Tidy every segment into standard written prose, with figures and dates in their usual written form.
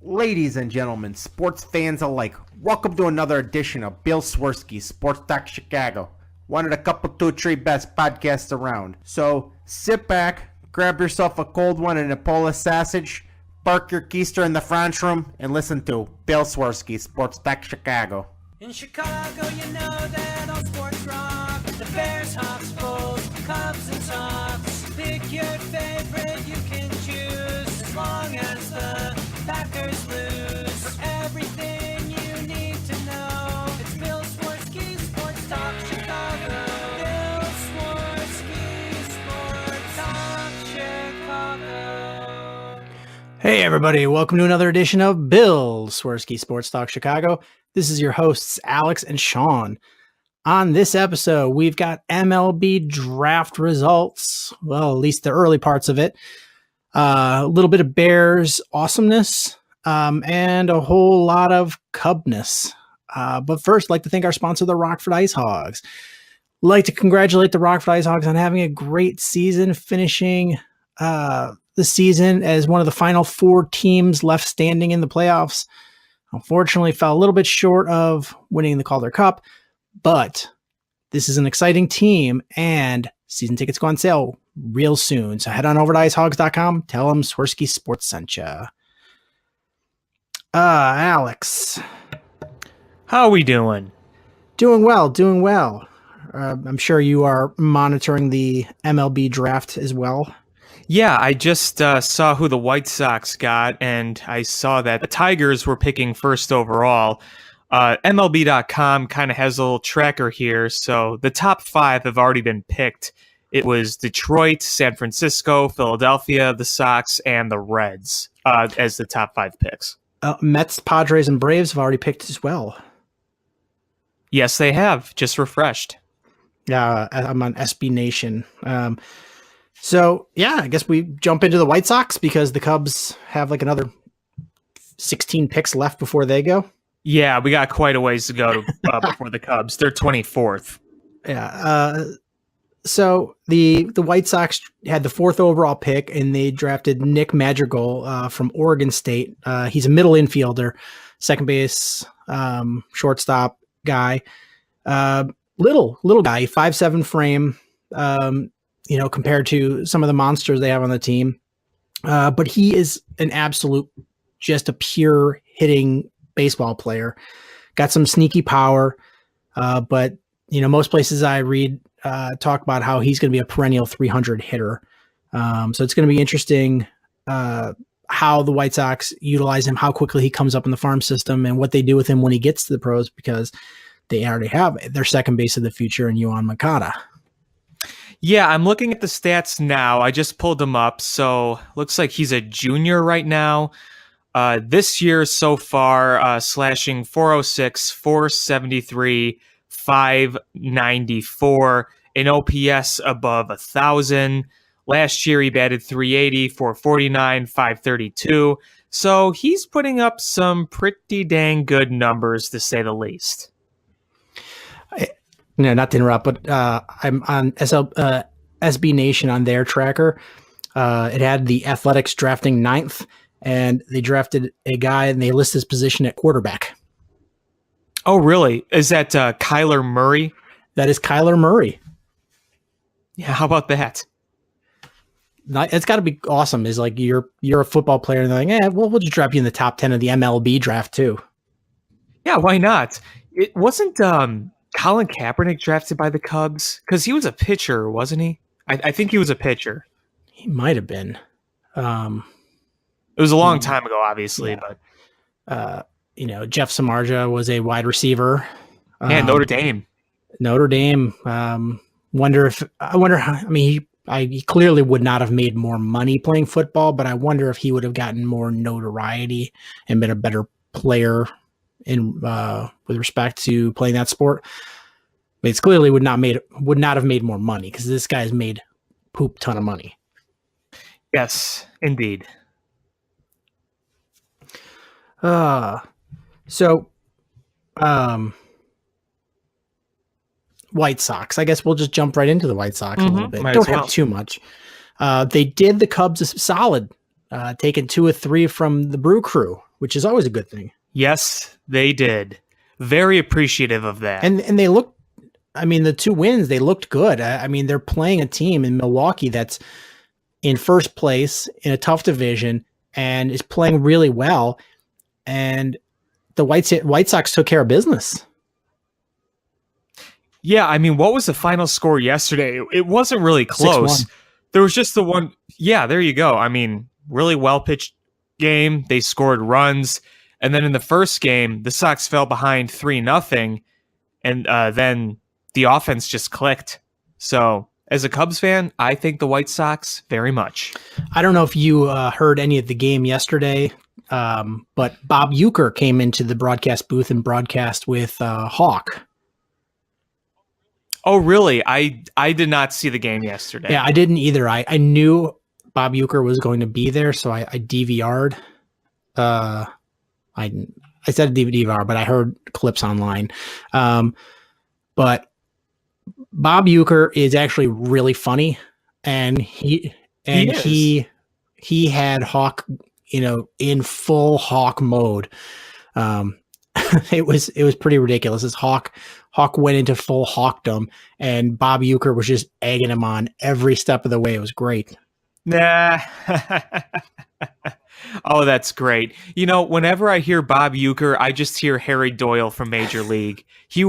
Ladies and gentlemen, sports fans alike, welcome to another edition of Bill Swirsky's Sports Talk Chicago, one of the couple, two, three best podcasts around. So sit back, grab yourself a cold one and a Polish sausage, park your keister in the French room, and listen to Bill Swirsky's Sports Talk Chicago. In Chicago, you know that all sports rock. The Bears, Hawks, Bulls, Cubs, and Sox. Pick your favorite, you can choose, as long as the Packers lose. For everything you need to know, it's Bill Swirsky, Sports Talk Chicago. Bill Swirsky, Sports Talk Chicago. Hey everybody, welcome to another edition of Bill Swirsky Sports Talk Chicago. This is your hosts, Alex and Sean. On this episode, we've got MLB draft results. Well, at least the early parts of it. A little bit of Bears awesomeness, and a whole lot of Cubness. But first, I'd like to thank our sponsor, the Rockford Ice Hogs. I'd like to congratulate the Rockford Ice Hogs on having a great season, finishing the season as one of the final four teams left standing in the playoffs. Unfortunately, fell a little bit short of winning the Calder Cup, but this is an exciting team, and season tickets go on sale real soon. So head on over to icehogs.com. Tell them Swirsky Sports sent you. Alex. How are we doing? Doing well. I'm sure you are monitoring the MLB draft as well. Yeah, I just saw who the White Sox got, and I saw that the Tigers were picking first overall. MLB.com kind of has a little tracker here, so the top five have already been picked. It was Detroit, San Francisco, Philadelphia, the Sox, and the Reds as the top five picks. Mets, Padres, and Braves have already picked as well. Yes, they have. Just refreshed. I'm on SB Nation. So, yeah, I guess we jump into the White Sox because the Cubs have like another 16 picks left before they go. Yeah, we got quite a ways to go before the Cubs. They're 24th. Yeah. So the White Sox had the fourth overall pick, and they drafted Nick Madrigal from Oregon State. He's a middle infielder, second base, shortstop guy. Little guy, 5'7" frame. Compared to some of the monsters they have on the team. But he is an absolute, just a pure hitting baseball player. Got some sneaky power. But, most places I read talk about how he's going to be a perennial 300 hitter. So it's going to be interesting how the White Sox utilize him, how quickly he comes up in the farm system, and what they do with him when he gets to the pros, because they already have their second base of the future in Yoan Moncada. Yeah, I'm looking at the stats now. I just pulled them up. So looks like he's a junior right now. This year so far, slashing 406, 473, 594, an OPS above 1,000. Last year he batted 380, 449, 532. So he's putting up some pretty dang good numbers, to say the least. No, not to interrupt, but I'm on SB Nation on their tracker. It had the Athletics drafting 9th, and they drafted a guy, and they list his position at quarterback. Oh, really? Is that Kyler Murray? That is Kyler Murray. Yeah, how about that? It's got to be awesome. Is like you're a football player, and they're like, we'll just drop you in the top 10 of the MLB draft too. Yeah, why not? It wasn't Colin Kaepernick drafted by the Cubs? Because he was a pitcher, wasn't he? I think he was a pitcher. He might have been. It was a long time ago, obviously, yeah. but Jeff Samardzija was a wide receiver. Notre Dame. He clearly would not have made more money playing football, but I wonder if he would have gotten more notoriety and been a better player with respect to playing that sport. But it's clearly would not have made more money, because this guy's made poop ton of money. Yes, indeed. White Sox. I guess we'll just jump right into the White Sox a little bit. Might Don't as well. have too much. They did the Cubs solid, taking 2 of 3 from the Brew Crew. which is always a good thing. Yes, they did. Very appreciative of that. And they look, I mean, the 2 wins, they looked good. I mean, they're playing a team in Milwaukee that's in first place in a tough division and is playing really well. And the White Sox took care of business. Yeah, I mean, what was the final score yesterday? It wasn't really close. 6-1. There was just the one. Yeah, there you go. I mean, really well pitched game. They scored runs. And then in the first game, the Sox fell behind 3-0. And then the offense just clicked. So as a Cubs fan, I think the White Sox very much. I don't know if you heard any of the game yesterday, but Bob Uecker came into the broadcast booth and broadcast with Hawk. Oh, really? I did not see the game yesterday. Yeah, I didn't either. I knew Bob Uecker was going to be there, so I DVR'd. I said DVR, but I heard clips online. But Bob Uecker is actually really funny, and he had Hawk, in full Hawk mode. It was pretty ridiculous. As Hawk went into full Hawkdom, and Bob Uecker was just egging him on every step of the way. It was great. Nah. Oh, that's great. Whenever I hear Bob Uecker, I just hear Harry Doyle from Major League. He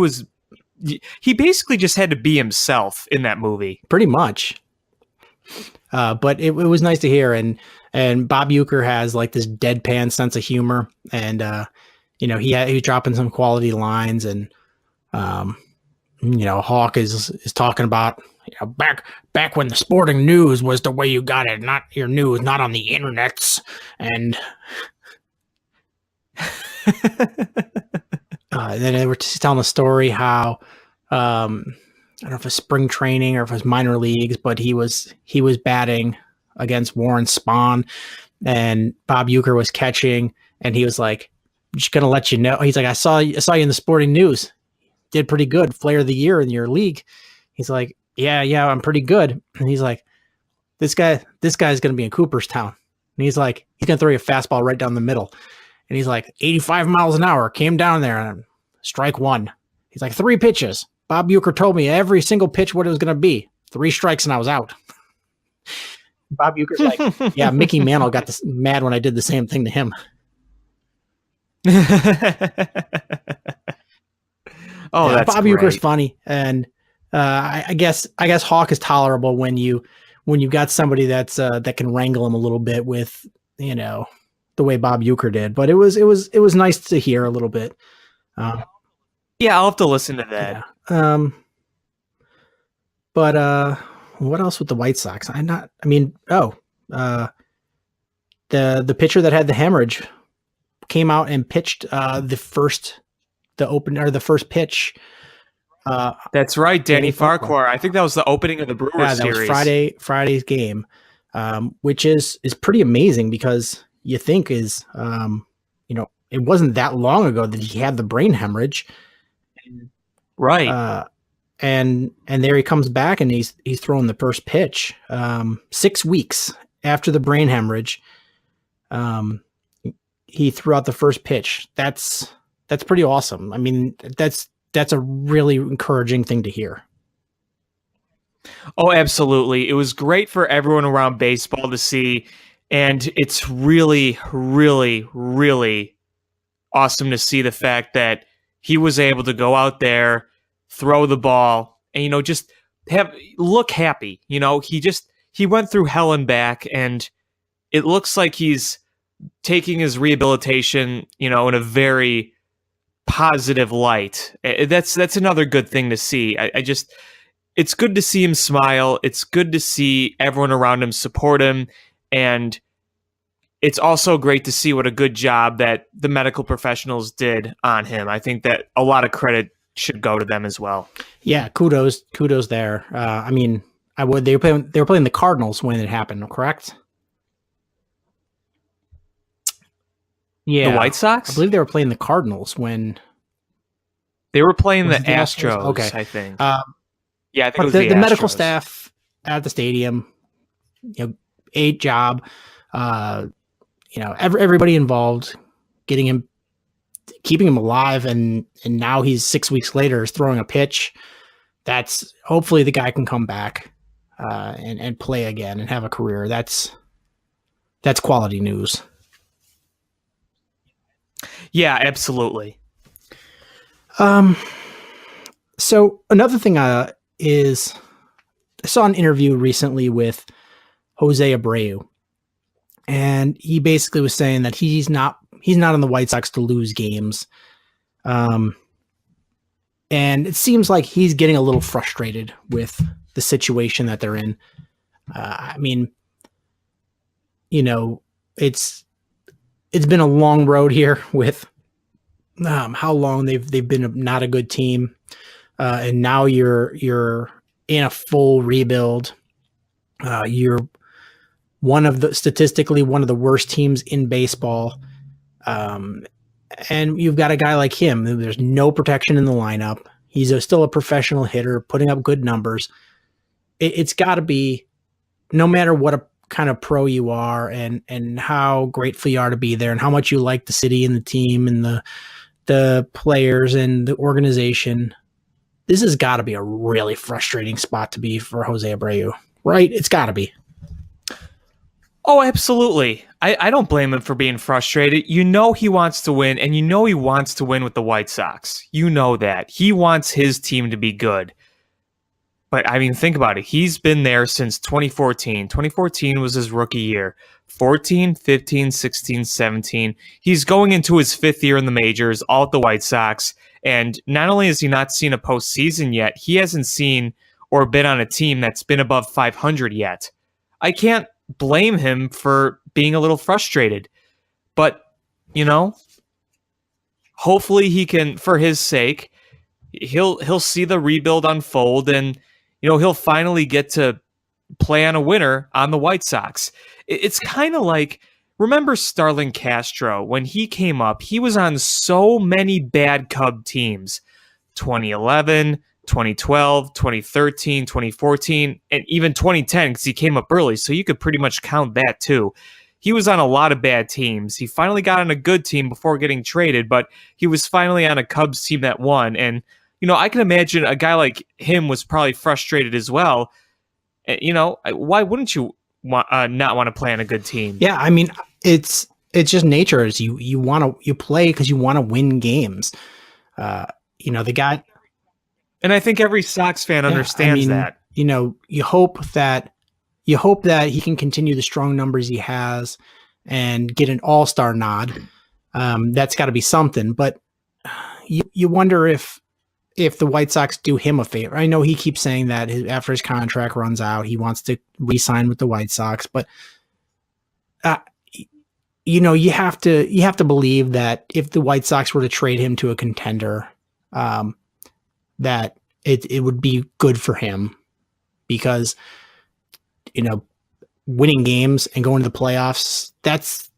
basically just had to be himself in that movie. Pretty much. But it was nice to hear. And Bob Uecker has like this deadpan sense of humor. And, he was dropping some quality lines. And, Hawk is talking about, back when the sporting news was the way you got it, not your news, not on the internets. And then they were just telling a story how, I don't know if it's spring training or if it was minor leagues, but he was batting against Warren Spahn, and Bob Uecker was catching, and he was like, "I'm just gonna let you know." He's like, "I saw you in the sporting news. Did pretty good, Player of the Year in your league." He's like, "Yeah, I'm pretty good." And he's like, "This guy's gonna be in Cooperstown." And he's like, "He's gonna throw you a fastball right down the middle." And he's like, 85 miles an hour, came down there, and strike 1. He's like, 3 pitches. Bob Uecker told me every single pitch what it was going to be. 3 strikes and I was out. Bob Uecker's like, yeah, Mickey Mantle got mad when I did the same thing to him. Oh, yeah, that's Bob great. Uecker's funny, and I guess Hawk is tolerable when you've got somebody that's that can wrangle him a little bit with the way Bob Uecker did. But it was nice to hear a little bit. Yeah, I'll have to listen to that. Yeah. But what else with the White Sox? The pitcher that had the hemorrhage came out and pitched the first pitch. That's right, Danny Farquhar. I think that was the opening of the Brewers that series. was Friday's game, which is pretty amazing because you think it wasn't that long ago that he had the brain hemorrhage. Right. And there he comes back and he's throwing the first pitch. 6 weeks after the brain hemorrhage, he threw out the first pitch. That's pretty awesome. I mean, that's a really encouraging thing to hear. Oh, absolutely. It was great for everyone around baseball to see. And it's really, really, really awesome to see the fact that he was able to go out there, throw the ball, and, just look happy. He went through hell and back, and it looks like he's taking his rehabilitation, in a very positive light. That's another good thing to see. It's good to see him smile. It's good to see everyone around him support him. And it's also great to see what a good job that the medical professionals did on him. I think that a lot of credit should go to them as well. Yeah, kudos there. They were playing the Cardinals when it happened, correct? Yeah, the White Sox? I believe they were playing the Cardinals when they were playing the Astros. Astros. Okay, I think. Yeah, I think it was the medical Astros. staff at the stadium, a job. Everybody involved keeping him alive, and now he's 6 weeks later is throwing a pitch. That's hopefully the guy can come back and play again and have a career. That's quality news. Yeah, absolutely. So another thing is I saw an interview recently with Jose Abreu, and he basically was saying that he's not on the White Sox to lose games. And it seems like he's getting a little frustrated with the situation that they're in. I mean, it's been a long road here with how long they've been not a good team, and now you're in a full rebuild. You're statistically one of the worst teams in baseball. And you've got a guy like him. There's no protection in the lineup. He's still a professional hitter, putting up good numbers. It's got to be, no matter what a kind of pro you are, and how grateful you are to be there, and how much you like the city and the team and the players and the organization. This has got to be a really frustrating spot to be for Jose Abreu, right? It's got to be. Oh, absolutely. I don't blame him for being frustrated. He wants to win, and he wants to win with the White Sox. You know that. He wants his team to be good. But, I mean, think about it. He's been there since 2014. 2014 was his rookie year. 14, 15, 16, 17. He's going into his fifth year in the majors, all at the White Sox. And not only has he not seen a postseason yet, he hasn't seen or been on a team that's been above 500 yet. I can't blame him for being a little frustrated. But, hopefully he can, for his sake, he'll see the rebuild unfold, and he'll finally get to play on a winner on the White Sox. It's kind of like, remember Starlin Castro? When he came up, he was on so many bad Cub teams. 2011, 2012, 2013, 2014, and even 2010, because he came up early, so you could pretty much count that too. He was on a lot of bad teams. He finally got on a good team before getting traded, but he was finally on a Cubs team that won. And, I can imagine a guy like him was probably frustrated as well. Why wouldn't you not want to play on a good team? Yeah, I mean, it's just nature. Is you play because you want to win games. The guy. And I think every Sox fan understands that. You hope that he can continue the strong numbers he has and get an all-star nod. That's got to be something. But you wonder if the White Sox do him a favor. I know he keeps saying that after his contract runs out, he wants to re-sign with the White Sox. But you have to believe that if the White Sox were to trade him to a contender, that it would be good for him, because winning games and going to the playoffs, that's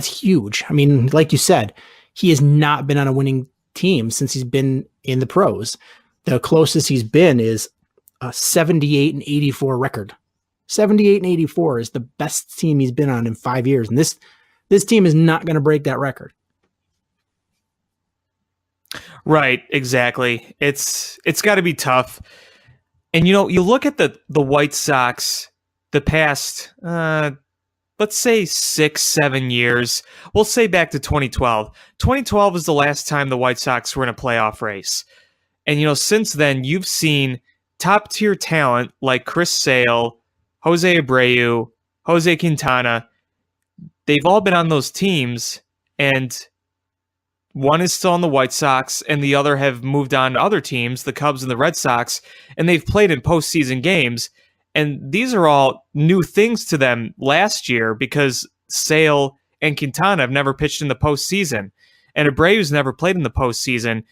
huge. I mean, like you said, he has not been on a winning team since he's been in the pros. The closest he's been is a 78-84 record. 78-84 is the best team he's been on in 5 years, and this team is not going to break that record. Right, exactly. It's got to be tough. And you look at the White Sox the past let's say 6-7 years. We'll say back to 2012. 2012 was the last time the White Sox were in a playoff race. And since then you've seen top tier talent like Chris Sale, Jose Abreu, Jose Quintana. They've all been on those teams, and one is still on the White Sox, and the other have moved on to other teams, the Cubs and the Red Sox, and they've played in postseason games. And these are all new things to them last year, because Sale and Quintana have never pitched in the postseason, and Abreu's never played in the postseason.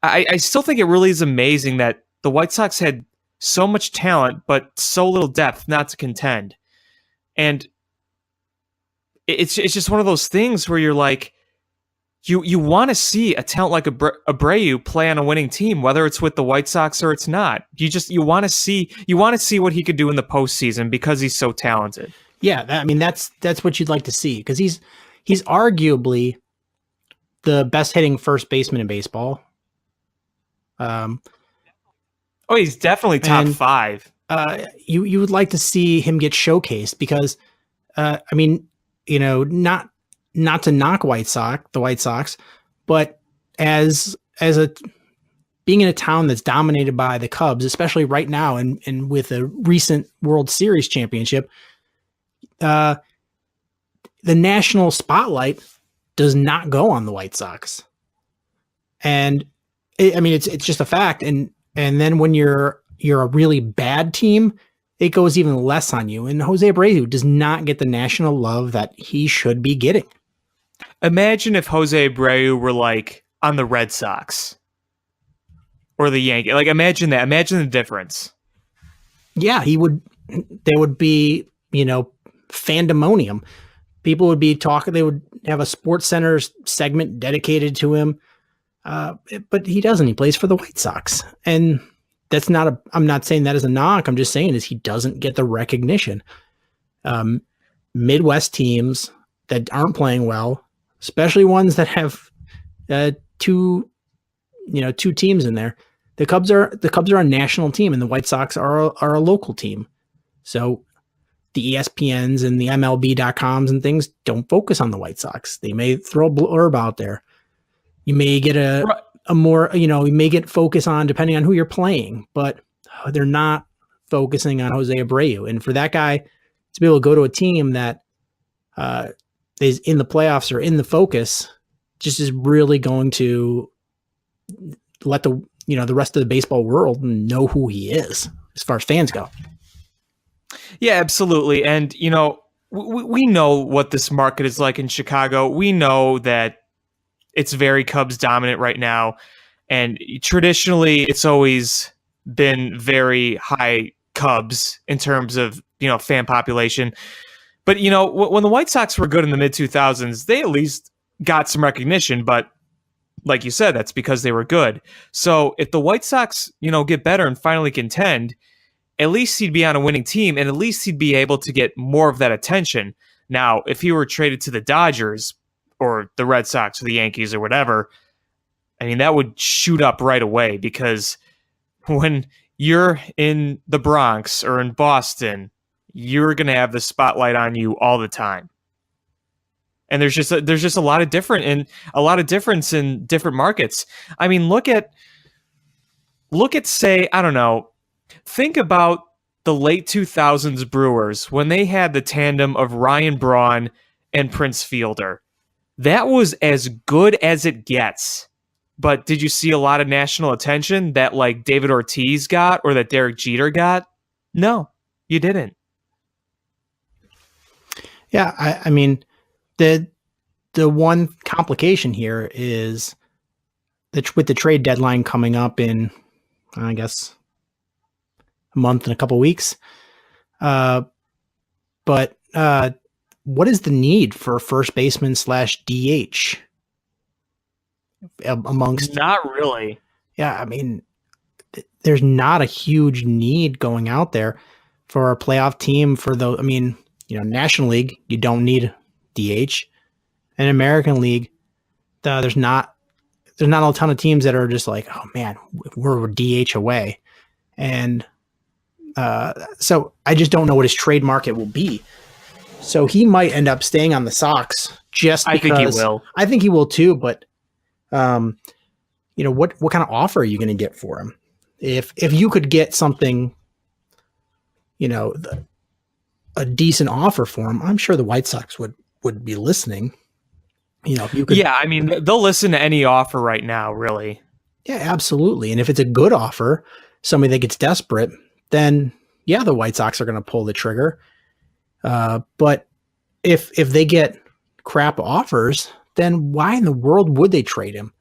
I still think it really is amazing that the White Sox had so much talent, but so little depth not to contend. And it's just one of those things where you're like, You want to see a talent like Abreu play on a winning team, whether it's with the White Sox or it's not. You want to see what he could do in the postseason because he's so talented. Yeah, that's what you'd like to see, because he's arguably the best hitting first baseman in baseball. Oh, he's definitely top And- 5. You would like to see him get showcased because, I mean, you know, not to knock the White Sox, but as a being in a town that's dominated by the Cubs, especially right now, and with a recent World Series championship, the national spotlight does not go on the White Sox, and it's just a fact. And then when you're a really bad team, it goes even less on you. And Jose Abreu does not get the national love that he should be getting. Imagine if Jose Abreu were like on the Red Sox or the Yankees. Like, imagine that. Imagine the difference. Yeah, there would be, fandemonium. People would be talking, they would have a Sports Center segment dedicated to him. But he doesn't. He plays for the White Sox. And that's I'm not saying that as a knock. I'm just saying is he doesn't get the recognition. Midwest teams that aren't playing well, especially ones that have two teams in there. The Cubs are a national team, and the White Sox are a local team. So the ESPNs and the MLB.coms and things don't focus on the White Sox. They may throw a blurb out there. You may get a more, you may get focus on depending on who you're playing, but they're not focusing on Jose Abreu. And for that guy to be able to go to a team that is in the playoffs or in the focus, just is really going to let the rest of the baseball world know who he is as far as fans go. Yeah, absolutely. And, we know what this market is like in Chicago. We know that it's very Cubs dominant right now. And traditionally, it's always been very high Cubs in terms of, fan population. But, when the White Sox were good in the mid-2000s, they at least got some recognition. But like you said, that's because they were good. So if the White Sox, get better and finally contend, at least he'd be on a winning team, and at least he'd be able to get more of that attention. Now, if he were traded to the Dodgers or the Red Sox or the Yankees or whatever, I mean, that would shoot up right away, because when you're in the Bronx or in Boston, you're going to have the spotlight on you all the time. And there's just a lot of difference in different markets. I mean, look at say, I don't know, think about the late 2000s Brewers when they had the tandem of Ryan Braun and Prince Fielder. That was as good as it gets. But did you see a lot of national attention that like David Ortiz got or that Derek Jeter got? No, you didn't. Yeah, I mean, the one complication here is that with the trade deadline coming up in, I guess, a month and a couple weeks. But what is the need for a first baseman / DH amongst? Not really. Yeah, I mean, there's not a huge need going out there for a playoff team for the. I mean, National League, you don't need DH. And American League, there's not a ton of teams that are just like, oh man, we're DH away, and so I just don't know what his trade market will be. So he might end up staying on the Sox just because. I think he will. I think he will too, but what kind of offer are you going to get for him? If you could get something, a decent offer for him, I'm sure the White Sox would be listening. If you could, yeah, I mean, they'll listen to any offer right now, really. Yeah, absolutely. And if it's a good offer, somebody that gets desperate, then yeah, the White Sox are going to pull the trigger. But if they get crap offers, then why in the world would they trade him?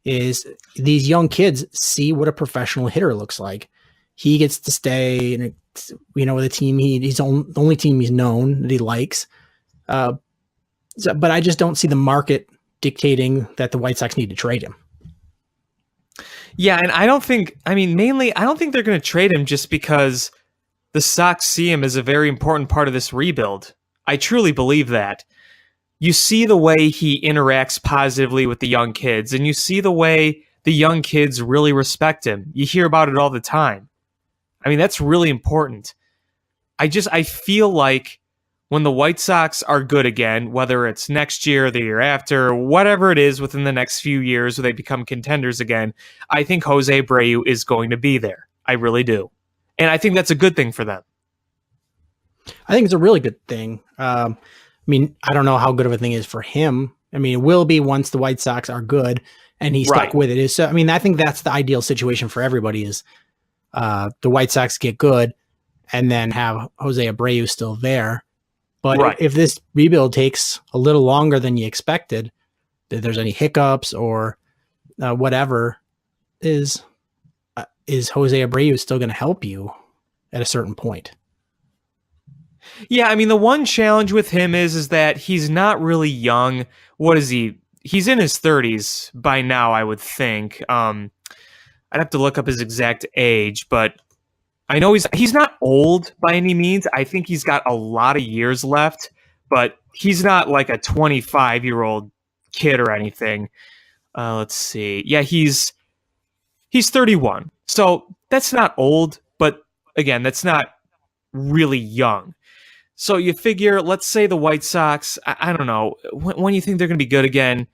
Is these young kids see what a professional hitter looks like. He gets to stay in with a team he's the only team he's known that he likes. But I just don't see the market dictating that the White Sox need to trade him. Yeah, and I don't think they're going to trade him just because the Sox see him as a very important part of this rebuild. I truly believe that. you see the way he interacts positively with the young kids, and you see the way the young kids really respect him. You hear about it all the time. I mean, that's really important. I feel like when the White Sox are good again, whether it's next year, the year after, whatever it is within the next few years where they become contenders again, I think Jose Abreu is going to be there. I really do. And I think that's a good thing for them. I think it's a really good thing. I mean, I don't know how good of a thing it is for him. I mean, it will be once the White Sox are good and he's stuck with it. So, I mean, I think that's the ideal situation for everybody is the White Sox get good and then have Jose Abreu still there. But if this rebuild takes a little longer than you expected, if there's any hiccups or whatever, is Jose Abreu still going to help you at a certain point? Yeah, I mean, the one challenge with him is that he's not really young. What is he? He's in his 30s by now, I would think. I'd have to look up his exact age, but I know he's not old by any means. I think he's got a lot of years left, but he's not like a 25-year-old kid or anything. Let's see. Yeah, he's 31. So that's not old, but again, that's not really young. So you figure, let's say the White Sox, I don't know, when you think they're going to be good again,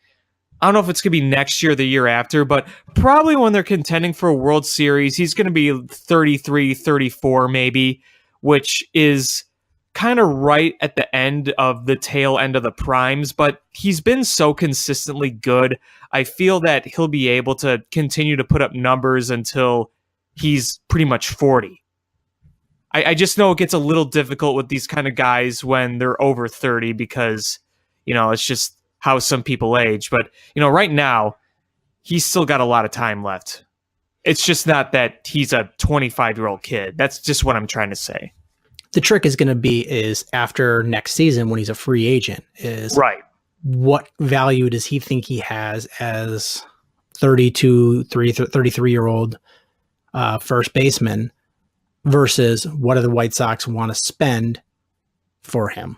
I don't know if it's going to be next year or the year after, but probably when they're contending for a World Series, he's going to be 33, 34 maybe, which is kind of right at the end of the tail end of the primes, but he's been so consistently good. I feel that he'll be able to continue to put up numbers until he's pretty much 40. I just know it gets a little difficult with these kind of guys when they're over 30 because, it's just how some people age. But, right now, he's still got a lot of time left. It's just not that he's a 25-year-old kid. That's just what I'm trying to say. The trick is going to be is after next season when he's a free agent is what value does he think he has as 33-year-old first baseman versus what do the White Sox want to spend for him?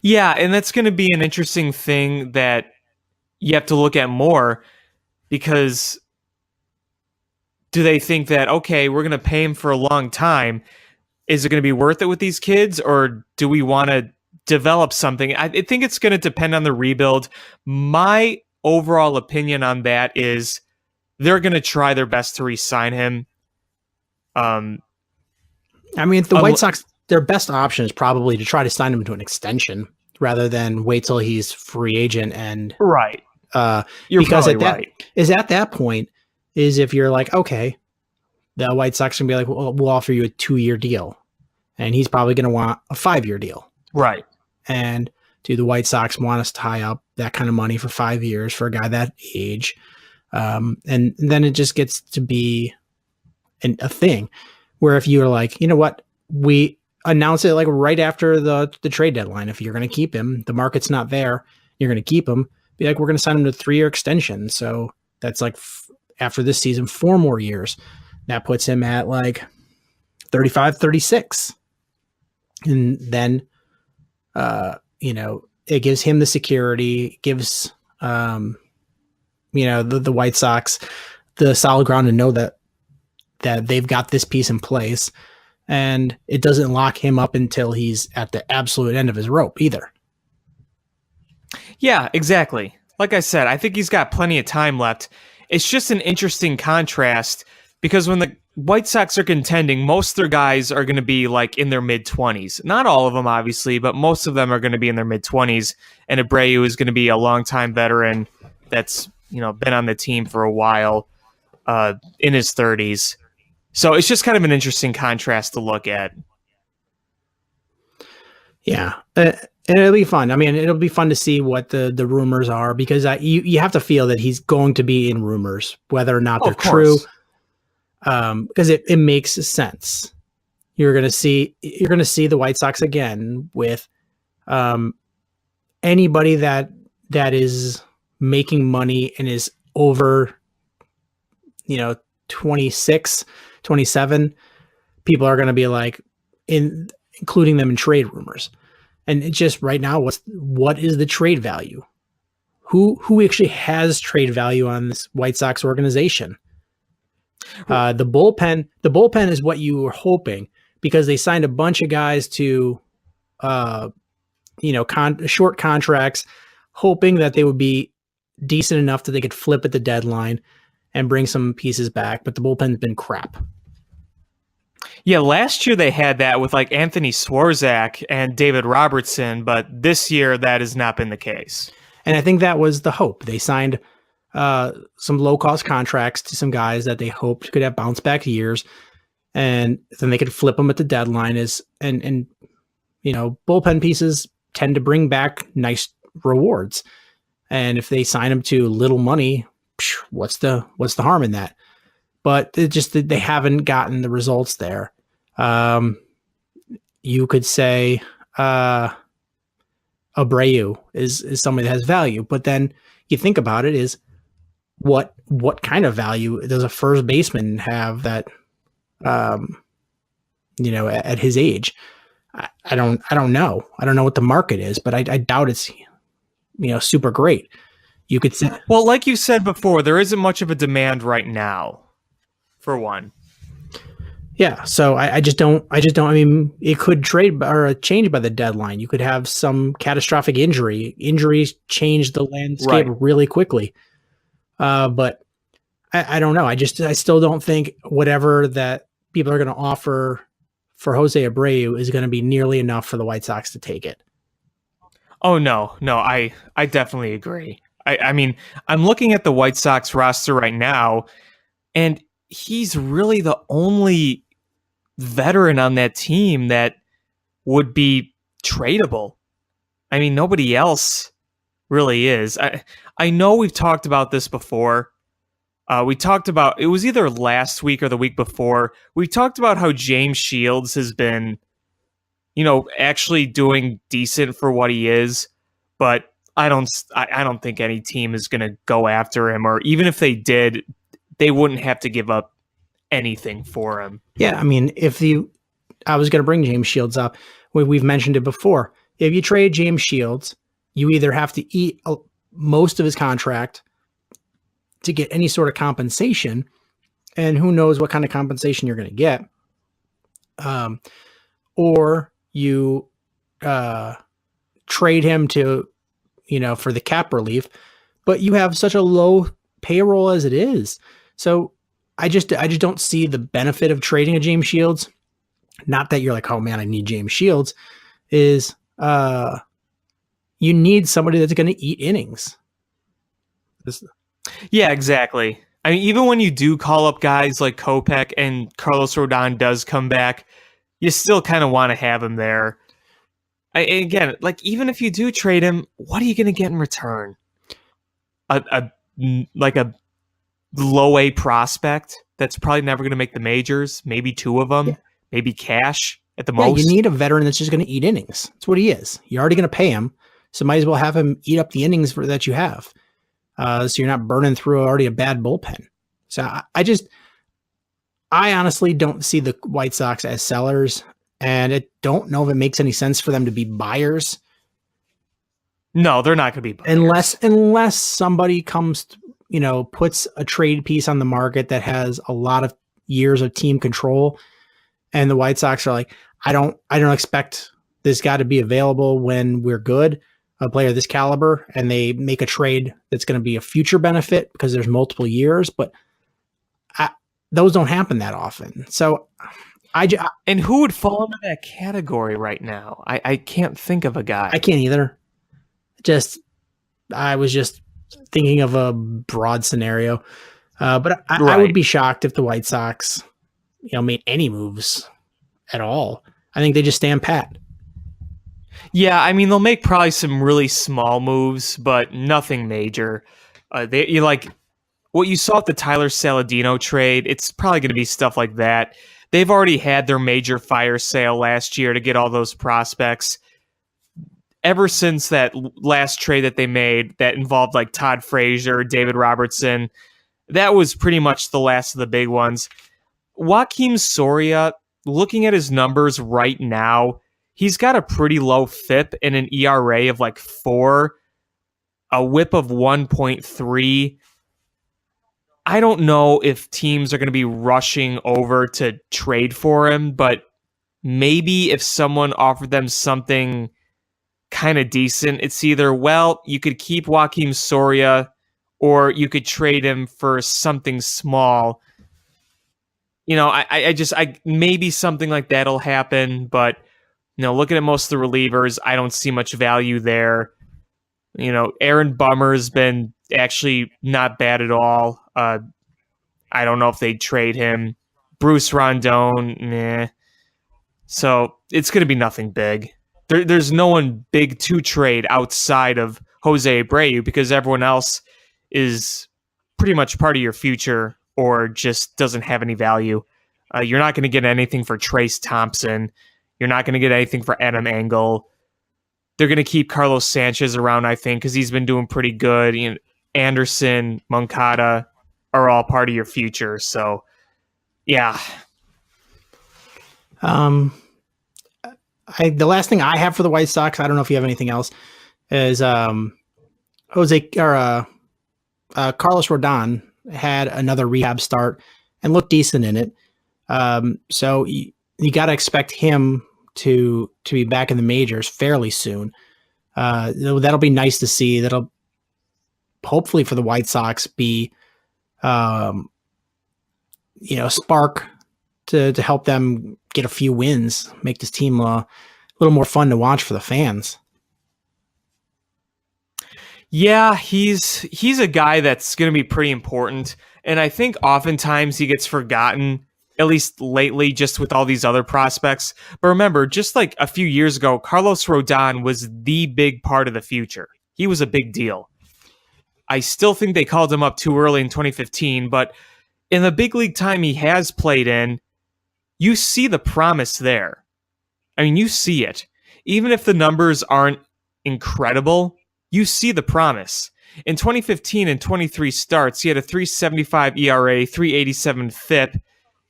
Yeah, and that's going to be an interesting thing that you have to look at more because do they think that, okay, we're going to pay him for a long time. Is it going to be worth it with these kids or do we want to develop something? I think it's going to depend on the rebuild. My overall opinion on that is they're going to try their best to re-sign him. I mean, the White Sox, their best option is probably to try to sign him to an extension rather than wait till he's free agent and right. You're because at that point is if you're like, okay, the White Sox can be like, well, we'll offer you a 2-year deal, and he's probably going to want a 5-year deal, right? And do the White Sox want us to tie up that kind of money for 5 years for a guy that age? And then it just gets to be a thing where if you're like, you know what, we announce it like right after the trade deadline. If you're going to keep him, the market's not there, you're going to keep him. Be like, we're going to sign him to a 3-year extension. So that's like after this season, 4 more years. That puts him at like 35, 36. And then, it gives him the security, gives, the White Sox the solid ground to know that they've got this piece in place, and it doesn't lock him up until he's at the absolute end of his rope either. Yeah, exactly. Like I said, I think he's got plenty of time left. It's just an interesting contrast because when the White Sox are contending, most of their guys are going to be like in their mid-20s. Not all of them, obviously, but most of them are going to be in their mid-20s, and Abreu is going to be a longtime veteran that's been on the team for a while, in his 30s. So it's just kind of an interesting contrast to look at. Yeah, and it'll be fun. I mean, it'll be fun to see what the rumors are because you have to feel that he's going to be in rumors, whether or not they're true. Because it makes sense. You're gonna see the White Sox again with anybody that is making money and is over 26, 27, people are going to be like including them in trade rumors. And it's just right now, what is the trade value? Who actually has trade value on this White Sox organization? The bullpen is what you were hoping, because they signed a bunch of guys to, short contracts, hoping that they would be decent enough that they could flip at the deadline and bring some pieces back. But the bullpen's been crap. Yeah, last year they had that with like Anthony Swarzak and David Robertson, but this year that has not been the case. And I think that was the hope. They signed some low-cost contracts to some guys that they hoped could have bounce-back years, and then they could flip them at the deadline. And bullpen pieces tend to bring back nice rewards. And if they sign them to little money, what's the harm in that? But they haven't gotten the results there. You could say Abreu is somebody that has value, but then you think about it, is what kind of value does a first baseman have that, at his age? I don't know. I don't know what the market is, but I doubt it's, super great. You could say, well, like you said before, there isn't much of a demand right now, for one. Yeah, so I just don't. I mean, it could trade or change by the deadline. You could have some catastrophic injury. Injuries change the landscape really quickly. But I don't know. I still don't think whatever that people are going to offer for Jose Abreu is going to be nearly enough for the White Sox to take it. Oh no, I definitely agree. I mean, I'm looking at the White Sox roster right now, and he's really the only veteran on that team that would be tradable. I mean, nobody else really is. I know we've talked about this before. We talked about, it was either last week or the week before, we talked about how James Shields has been, actually doing decent for what he is, but I don't think any team is going to go after him, or even if they did, they wouldn't have to give up anything for him. Yeah, I mean, I was going to bring James Shields up. We've mentioned it before. If you trade James Shields, you either have to eat most of his contract to get any sort of compensation, and who knows what kind of compensation you're going to get, or you trade him to, for the cap relief, but you have such a low payroll as it is. So I just don't see the benefit of trading a James Shields. Not that you're like, oh man, I need James Shields. Is you need somebody that's going to eat innings. Yeah, exactly. I mean, even when you do call up guys like Kopech and Carlos Rodon does come back, you still kind of want to have him there. Again, like, even if you do trade him, what are you going to get in return? A low A prospect that's probably never going to make the majors, maybe two of them, maybe cash at the most. You need a veteran that's just going to eat innings. That's what he is. You're already going to pay him, so might as well have him eat up the innings that you have. So you're not burning through already a bad bullpen. So I honestly don't see the White Sox as sellers, and I don't know if it makes any sense for them to be buyers. No, they're not going to be buyers. Unless somebody comes, puts a trade piece on the market that has a lot of years of team control, and the White Sox are like, I don't expect this guy to be available when we're good, a player of this caliber, and they make a trade that's going to be a future benefit because there's multiple years, but those don't happen that often. So and who would fall into that category right now? I can't think of a guy. I can't either. I was just thinking of a broad scenario, but I would be shocked if the White Sox, made any moves at all. I think they just stand pat. Yeah, I mean, they'll make probably some really small moves, but nothing major. What you saw at the Tyler Saladino trade, it's probably going to be stuff like that. They've already had their major fire sale last year to get all those prospects. Ever since that last trade that they made that involved like Todd Frazier, David Robertson, that was pretty much the last of the big ones. Joakim Soria, looking at his numbers right now, he's got a pretty low FIP and an ERA of like 4, a whip of 1.3. I don't know if teams are going to be rushing over to trade for him, but maybe if someone offered them something kind of decent, it's either, well, you could keep Joakim Soria or you could trade him for something small. I maybe something like that'll happen, but looking at most of the relievers, I don't see much value there. Aaron Bummer's been actually not bad at all. I don't know if they'd trade him. Bruce Rondon, meh. So it's going to be nothing big. There's no one big to trade outside of Jose Abreu because everyone else is pretty much part of your future or just doesn't have any value. You're not going to get anything for Trace Thompson. You're not going to get anything for Adam Engel. They're going to keep Carlos Sanchez around, I think, because he's been doing pretty good. Anderson, Moncada are all part of your future. So, yeah. The last thing I have for the White Sox, I don't know if you have anything else, is Carlos Rodon had another rehab start and looked decent in it. So you got to expect him to be back in the majors fairly soon. That'll be nice to see. That'll hopefully for the White Sox be, spark to help them get a few wins, make this team a little more fun to watch for the fans. Yeah, he's a guy that's going to be pretty important, and I think oftentimes he gets forgotten, at least lately, just with all these other prospects. But remember, just like a few years ago, Carlos Rodon was the big part of the future. He was a big deal. I still think they called him up too early in 2015, but in the big league time he has played in, you see the promise there. I mean, you see it. Even if the numbers aren't incredible, you see the promise. In 2015 and 23 starts, he had a 3.75 ERA, 3.87 FIP.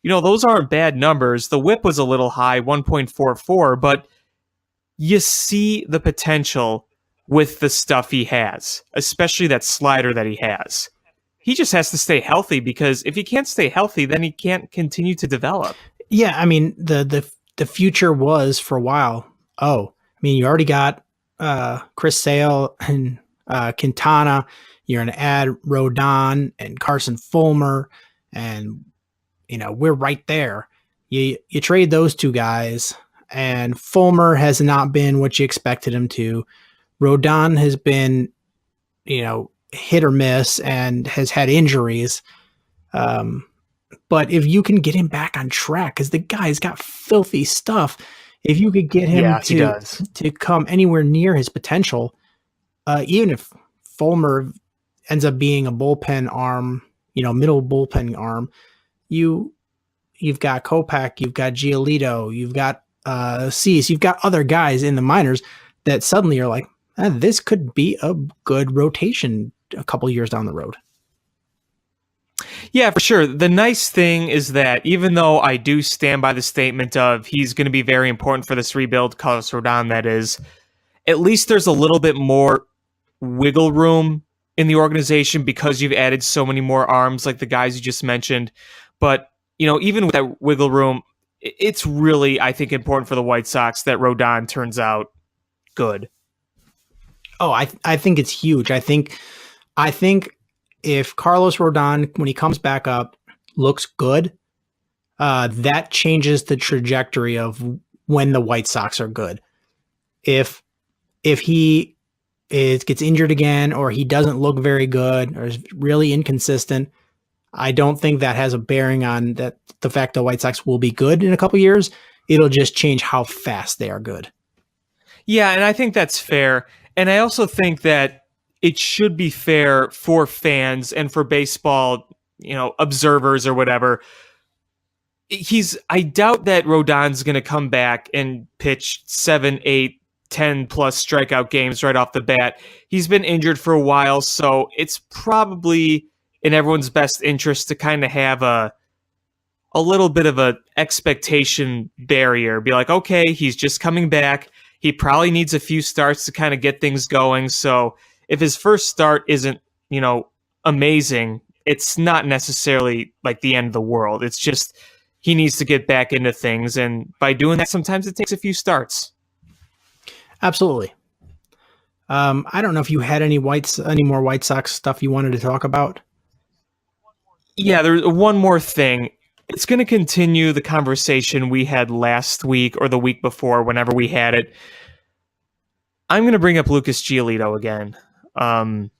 Those aren't bad numbers. The whip was a little high, 1.44, but you see the potential with the stuff he has, especially that slider that he has. He just has to stay healthy because if he can't stay healthy, then he can't continue to develop. Yeah, I mean, the future was for a while. You already got Chris Sale and Quintana. You're going to add Rodon and Carson Fulmer, and we're right there. You trade those two guys, and Fulmer has not been what you expected him to. Rodon has been, hit or miss and has had injuries. But if you can get him back on track, because the guy's got filthy stuff, if you could get him to come anywhere near his potential, even if Fulmer ends up being a bullpen arm, middle bullpen arm, you've got Kopech, you've got Giolito, you've got Cease, you've got other guys in the minors that suddenly are like, this could be a good rotation a couple years down the road. Yeah, for sure. The nice thing is that even though I do stand by the statement of he's going to be very important for this rebuild, Carlos Rodon, that is, at least there's a little bit more wiggle room in the organization because you've added so many more arms like the guys you just mentioned. But, even with that wiggle room, it's really, I think, important for the White Sox that Rodon turns out good. Oh, I think it's huge. I think if Carlos Rodon, when he comes back up, looks good, that changes the trajectory of when the White Sox are good. If he gets injured again, or he doesn't look very good, or is really inconsistent, I don't think that has a bearing on the fact the White Sox will be good in a couple years. It'll just change how fast they are good. Yeah, and I think that's fair. And I also think that it should be fair for fans and for baseball, observers or whatever. I doubt that Rodon's going to come back and pitch 7, 8, 10 plus strikeout games right off the bat. He's been injured for a while, so it's probably in everyone's best interest to kind of have a a little bit of a expectation barrier. Be like, okay, he's just coming back. He probably needs a few starts to kind of get things going. So if his first start isn't, amazing, it's not necessarily like the end of the world. It's just he needs to get back into things. And by doing that, sometimes it takes a few starts. Absolutely. I don't know if you had any more White Sox stuff you wanted to talk about. Yeah, there's one more thing. It's going to continue the conversation we had last week or the week before, whenever we had it. I'm going to bring up Lucas Giolito again. I'm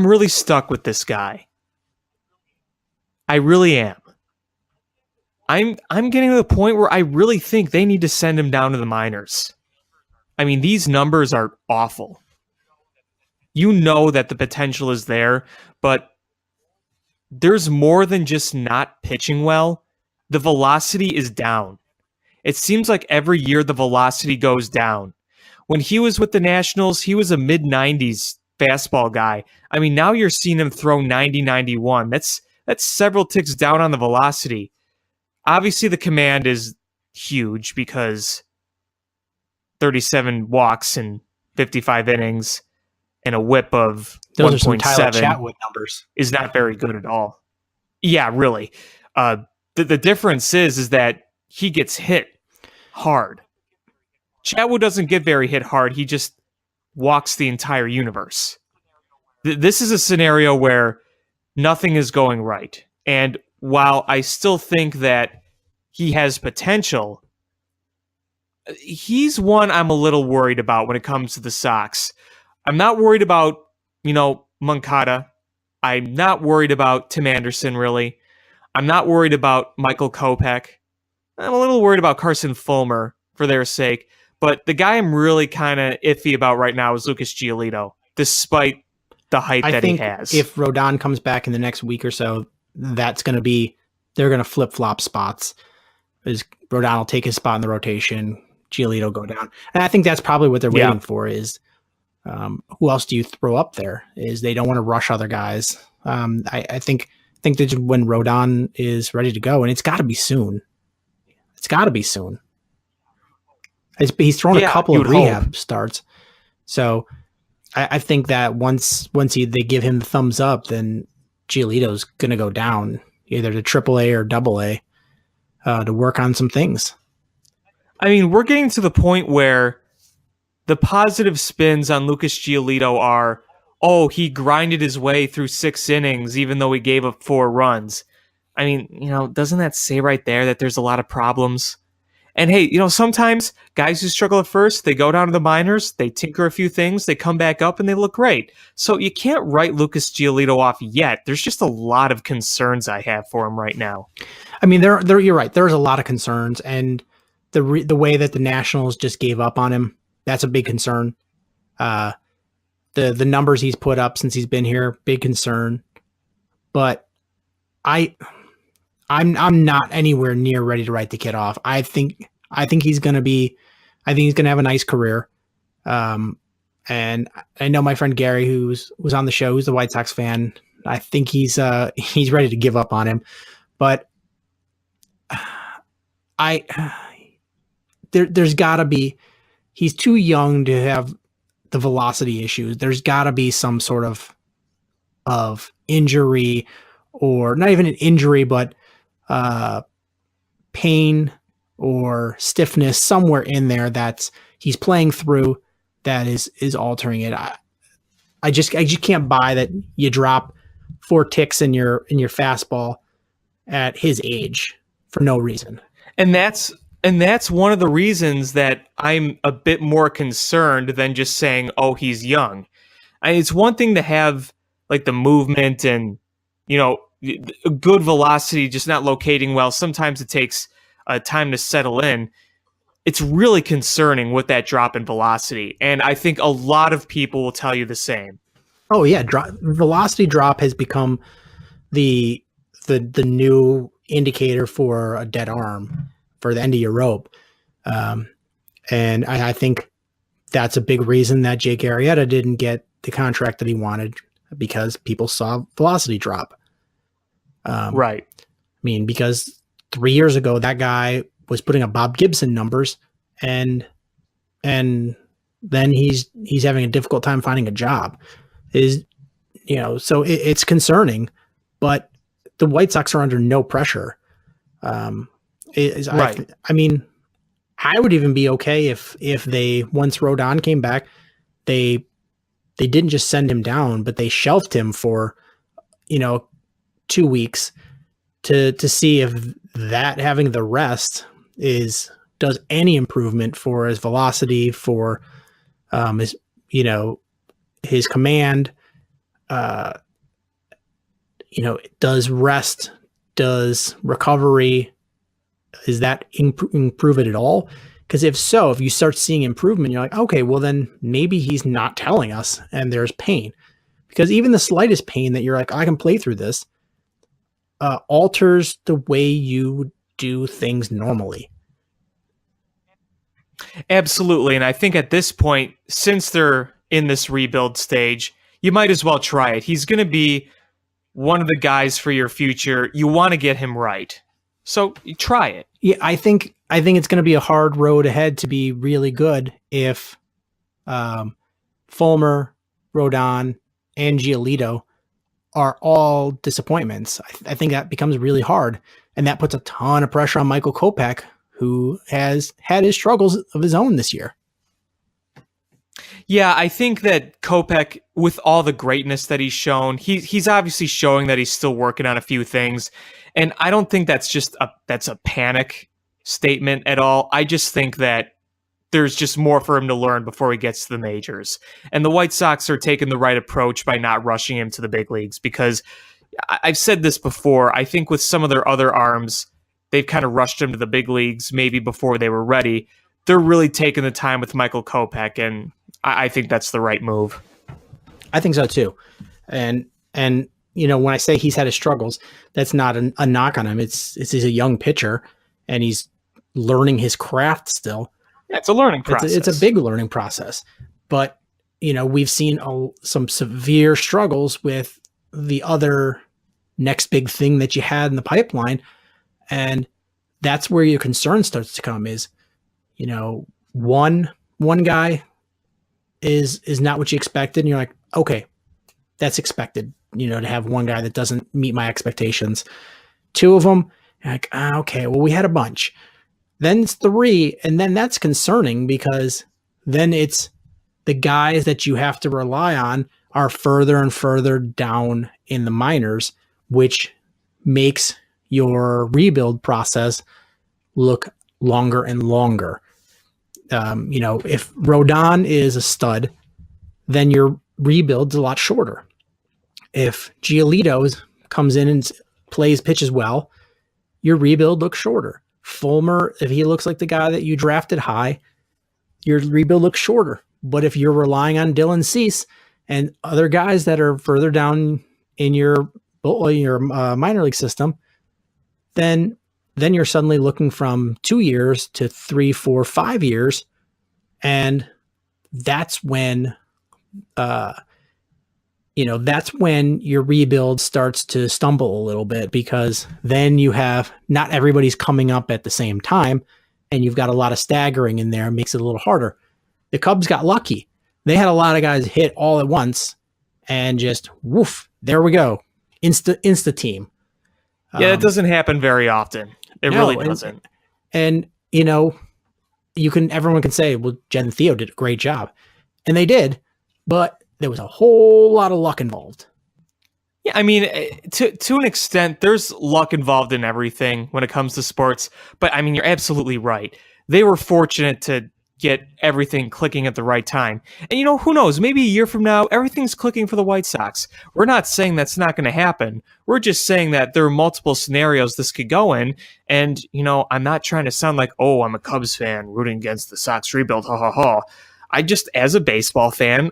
really stuck with this guy. I really am. I'm getting to the point where I really think they need to send him down to the minors. I mean, these numbers are awful. You know that the potential is there, but there's more than just not pitching well. The velocity is down. It seems like every year the velocity goes down. When he was with the Nationals, he was a mid-90s fastball guy. I mean, now you're seeing him throw 90, 91. That's several ticks down on the velocity. Obviously, the command is huge because 37 walks in 55 innings and a whip of Those are some 1.7 Tyler Chatwood numbers. is not very good at all. Yeah, really. The difference is that he gets hit hard. Chatwood doesn't get very hit hard. He just walks the entire universe. This is a scenario where nothing is going right. And while I still think that he has potential, he's one I'm a little worried about when it comes to the Sox. I'm not worried about, Moncada. I'm not worried about Tim Anderson, really. I'm not worried about Michael Kopech. I'm a little worried about Carson Fulmer for their sake. But the guy I'm really kind of iffy about right now is Lucas Giolito, despite the hype that he has. If Rodon comes back in the next week or so, they're going to flip-flop spots. Rodon will take his spot in the rotation, Giolito go down. And I think that's probably what they're waiting for is who else do you throw up there? Is they don't want to rush other guys. I think that when Rodon is ready to go, and it's got to be soon. He's thrown a couple of rehab starts. So I think that once they give him the thumbs up, then Giolito's going to go down either to AAA or AA to work on some things. I mean, we're getting to the point where the positive spins on Lucas Giolito are, he grinded his way through 6 innings even though he gave up 4 runs. I mean, doesn't that say right there that there's a lot of problems? And hey, sometimes guys who struggle at first, they go down to the minors, they tinker a few things, they come back up and they look great. So you can't write Lucas Giolito off yet. There's just a lot of concerns I have for him right now. I mean, you're right. There's a lot of concerns, and the way that the Nationals just gave up on him, that's a big concern. The numbers he's put up since he's been here, big concern. But I'm not anywhere near ready to write the kid off. I think he's going to have a nice career. And I know my friend Gary, who was on the show, who's the White Sox fan. I think he's ready to give up on him, but there's gotta be, he's too young to have the velocity issues. There's gotta be some sort of injury, or not even an injury, but pain or stiffness somewhere in there that's he's playing through that is altering it. I just can't buy that you drop 4 ticks in your fastball at his age for no reason. And that's one of the reasons that I'm a bit more concerned than just saying, he's young. It's one thing to have like the movement and, good velocity, just not locating well. Sometimes it takes time to settle in. It's really concerning with that drop in velocity. And I think a lot of people will tell you the same. Oh yeah. Velocity drop has become the new indicator for a dead arm, for the end of your rope. And I think that's a big reason that Jake Arrieta didn't get the contract that he wanted, because people saw velocity drop. Right. I mean, because 3 years ago, that guy was putting up Bob Gibson numbers, and then he's having a difficult time finding a job. So it's concerning, but the White Sox are under no pressure. Right. I mean, I would even be okay if they, once Rodon came back, they didn't just send him down, but they shelved him for 2 weeks to see if that having the rest does any improvement for his velocity, for his command. Does rest, does recovery, is that improve it at all? Because if you start seeing improvement, you're like, okay, well then maybe he's not telling us and there's pain. Because even the slightest pain that you're like, I can play through this, alters the way you do things normally. Absolutely. And I think at this point, since they're in this rebuild stage, you might as well try it. He's going to be one of the guys for your future. You want to get him right. So try it. Yeah, I think it's going to be a hard road ahead to be really good if Fulmer, Rodon, and Giolito are all disappointments. I think that becomes really hard, and that puts a ton of pressure on Michael Kopech, who has had his struggles of his own this year. Yeah, I think that Kopech, with all the greatness that he's shown, he's obviously showing that he's still working on a few things. And I don't think that's a panic statement at all. I just think that there's just more for him to learn before he gets to the majors. And the White Sox are taking the right approach by not rushing him to the big leagues, because I've said this before. I think with some of their other arms, they've kind of rushed him to the big leagues maybe before they were ready. They're really taking the time with Michael Kopech, and I think that's the right move. I think so too. And when I say he's had his struggles, that's not a knock on him. He's a young pitcher and he's learning his craft still. Yeah, it's a learning process. It's a big learning process. But, we've seen some severe struggles with the other next big thing that you had in the pipeline. And that's where your concern starts to come is, one guy is not what you expected. And you're like, okay, that's expected, to have one guy that doesn't meet my expectations. Two of them, like, okay, well, we had a bunch. Then it's three, and then that's concerning because then it's the guys that you have to rely on are further and further down in the minors, which makes your rebuild process look longer and longer. If Rodon is a stud, then your rebuild's a lot shorter. If Giolito comes in and pitches well, your rebuild looks shorter. Fulmer, if he looks like the guy that you drafted high, your rebuild looks shorter. But if you're relying on Dylan Cease and other guys that are further down in your minor league system, then you're suddenly looking from 2 years to 3, 4, 5 years. And that's when, that's when your rebuild starts to stumble a little bit, because then you have not everybody's coming up at the same time and you've got a lot of staggering in there. It makes it a little harder. The Cubs got lucky. They had a lot of guys hit all at once and just woof, there we go. Insta team. Yeah, it doesn't happen very often. It really doesn't. And everyone can say, well, Jed and Theo did a great job. And they did, but there was a whole lot of luck involved. Yeah, I mean, to an extent, there's luck involved in everything when it comes to sports. But I mean, you're absolutely right. They were fortunate to get everything clicking at the right time. And who knows, maybe a year from now, everything's clicking for the White Sox. We're not saying that's not going to happen. We're just saying that there are multiple scenarios this could go in. And, I'm not trying to sound like, oh, I'm a Cubs fan rooting against the Sox rebuild. Ha ha ha. I just, as a baseball fan,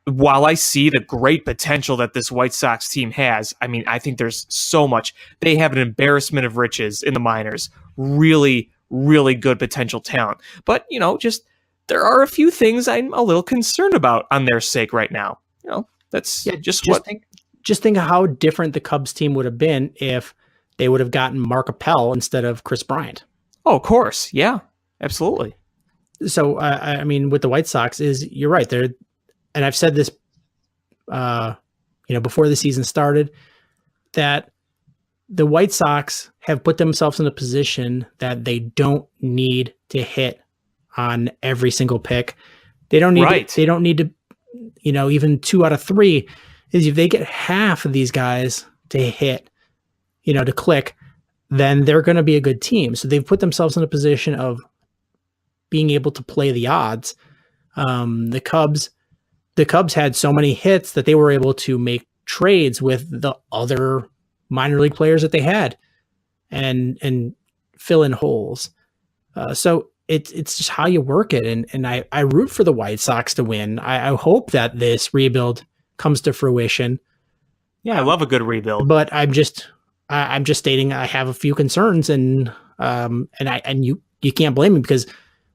while I see the great potential that this White Sox team has, I mean, I think there's so much. They have an embarrassment of riches in the minors. Really, really good potential talent. But, there are a few things I'm a little concerned about on their sake right now. That's just think of how different the Cubs team would have been if they would have gotten Mark Appel instead of Chris Bryant. Oh, of course. Yeah, absolutely. So, I mean, with the White Sox you're right there. And I've said this, before the season started, that the White Sox have put themselves in a position that they don't need to hit on every single pick. They don't need they don't need to, even 2 out of 3 is if they get half of these guys to hit, to click, then they're going to be a good team. So they've put themselves in a position of being able to play the odds. The Cubs had so many hits that they were able to make trades with the other minor league players that they had and fill in holes. So it's just how you work it. And I root for the White Sox to win. I hope that this rebuild comes to fruition. Yeah, I love a good rebuild. But I'm just stating I have a few concerns, and you can't blame me, because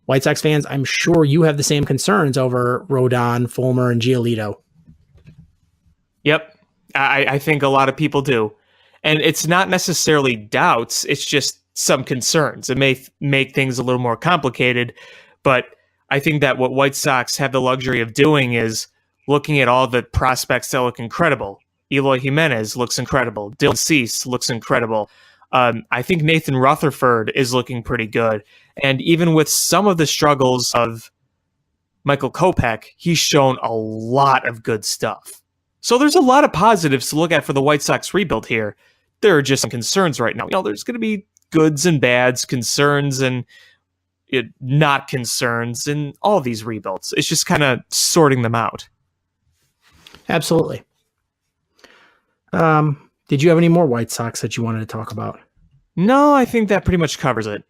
White Sox fans, I'm sure you have the same concerns over Rodon, Fulmer, and Giolito. Yep. I think a lot of people do. And it's not necessarily doubts, it's just some concerns. It may make things a little more complicated, but I think that what White Sox have the luxury of doing is looking at all the prospects that look incredible. Eloy Jimenez looks incredible. Dylan Cease looks incredible. I think Nathan Rutherford is looking pretty good. And even with some of the struggles of Michael Kopech, he's shown a lot of good stuff. So there's a lot of positives to look at for the White Sox rebuild here. There are just some concerns right now. There's going to be goods and bads, concerns and not concerns in all these rebuilds. It's just kind of sorting them out. Absolutely. Did you have any more White Sox that you wanted to talk about? No, I think that pretty much covers it.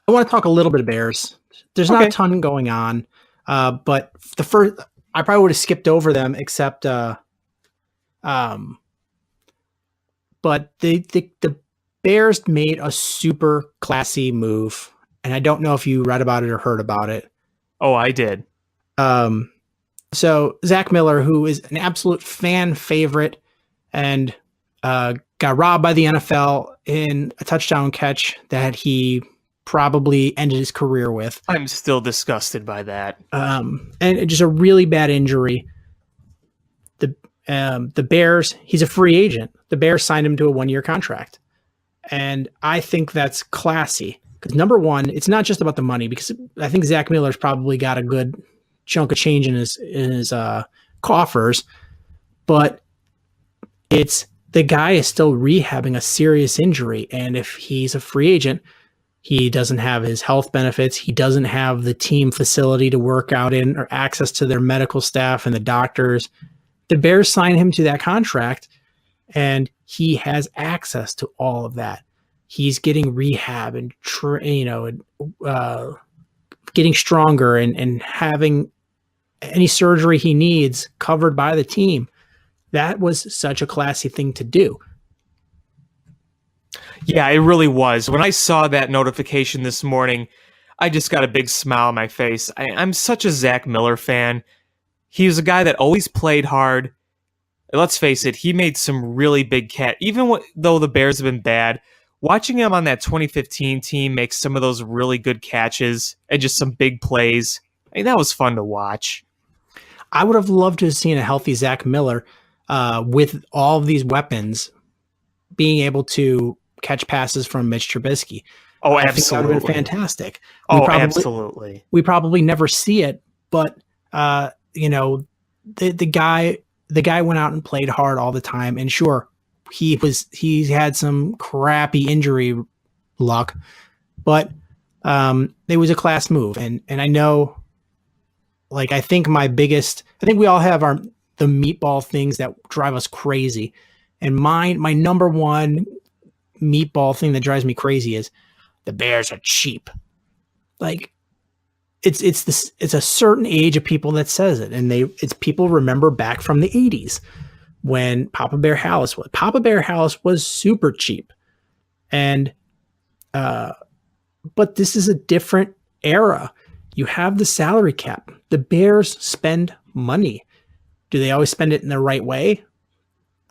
I want to talk a little bit of Bears. There's not a ton going on, but the first, I probably would have skipped over them, except, but the Bears made a super classy move, and I don't know if you read about it or heard about it. Oh, I did. So Zach Miller, who is an absolute fan favorite and got robbed by the NFL in a touchdown catch that he probably ended his career with. I'm still disgusted by that. And just a really bad injury. The Bears, he's a free agent. The Bears signed him to a 1-year contract. And I think that's classy. Because number one, it's not just about the money, because I think Zach Miller's probably got a good chunk of change in his coffers, but it's the guy is still rehabbing a serious injury. And if he's a free agent, he doesn't have his health benefits. He doesn't have the team facility to work out in or access to their medical staff and the doctors. The Bears sign him to that contract, and he has access to all of that. He's getting rehab and getting stronger and having any surgery he needs covered by the team. That was such a classy thing to do. Yeah, it really was. When I saw that notification this morning, I just got a big smile on my face. I'm such a Zach Miller fan. He was a guy that always played hard. Let's face it, he made some really big even though the Bears have been bad, watching him on that 2015 team make some of those really good catches and just some big plays, that was fun to watch. I would have loved to have seen a healthy Zach Miller with all of these weapons being able to catch passes from Mitch Trubisky. Oh, I absolutely. think that would have been fantastic. Absolutely. We probably never see it, but the guy went out and played hard all the time, and sure, he had some crappy injury luck, but it was a class move. And I know, like, I think we all have the meatball things that drive us crazy. And my number one meatball thing that drives me crazy is the Bears are cheap. Like, it's a certain age of people that says it, and it's people remember back from the 80s when Papa Bear Hallis was super cheap. And but this is a different era. You have the salary cap. The Bears spend money. Do they always spend it in the right way?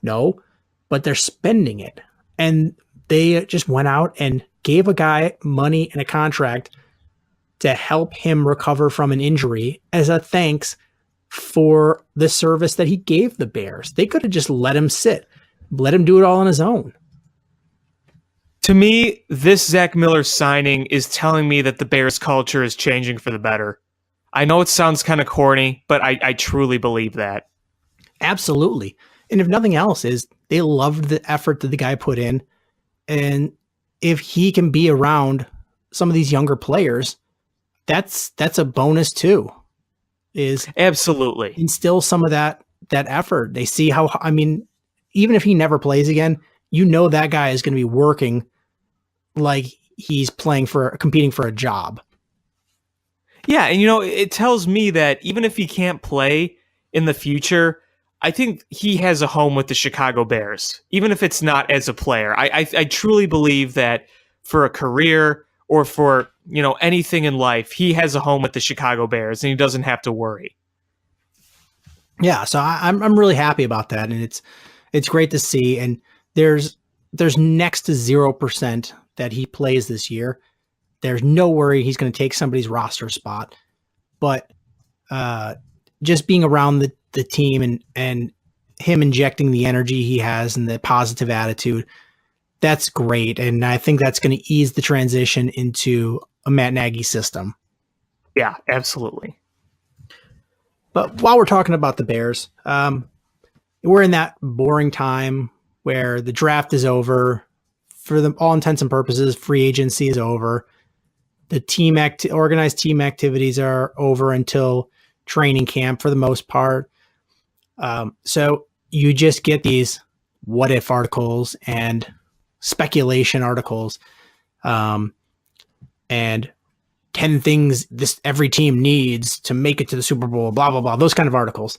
No, but they're spending it. And they just went out and gave a guy money and a contract to help him recover from an injury as a thanks for the service that he gave the Bears. They could have just let him sit, let him do it all on his own. To me, this Zach Miller signing is telling me that the Bears culture is changing for the better. I know it sounds kind of corny, but I truly believe that. Absolutely. And if nothing else is, they loved the effort that the guy put in. And if he can be around some of these younger players, that's a bonus too. Is absolutely instill some of that effort. They see how, I mean, even if he never plays again, you know that guy is going to be working like he's competing for a job. Yeah, and it tells me that even if he can't play in the future, I think he has a home with the Chicago Bears, even if it's not as a player. I truly believe that for a career or for anything in life, he has a home with the Chicago Bears, and he doesn't have to worry. Yeah, so I'm really happy about that, and it's great to see. And there's next to 0% that he plays this year. There's no worry he's going to take somebody's roster spot, but just being around the team and him injecting the energy he has and the positive attitude, that's great. And I think that's going to ease the transition into a Matt Nagy system. Yeah, absolutely. But while we're talking about the Bears, we're in that boring time where the draft is over. For all intents and purposes, free agency is over. The organized team activities are over until training camp for the most part. So you just get these what if articles and speculation articles, and 10 things every team needs to make it to the Super Bowl, blah, blah, blah, those kind of articles.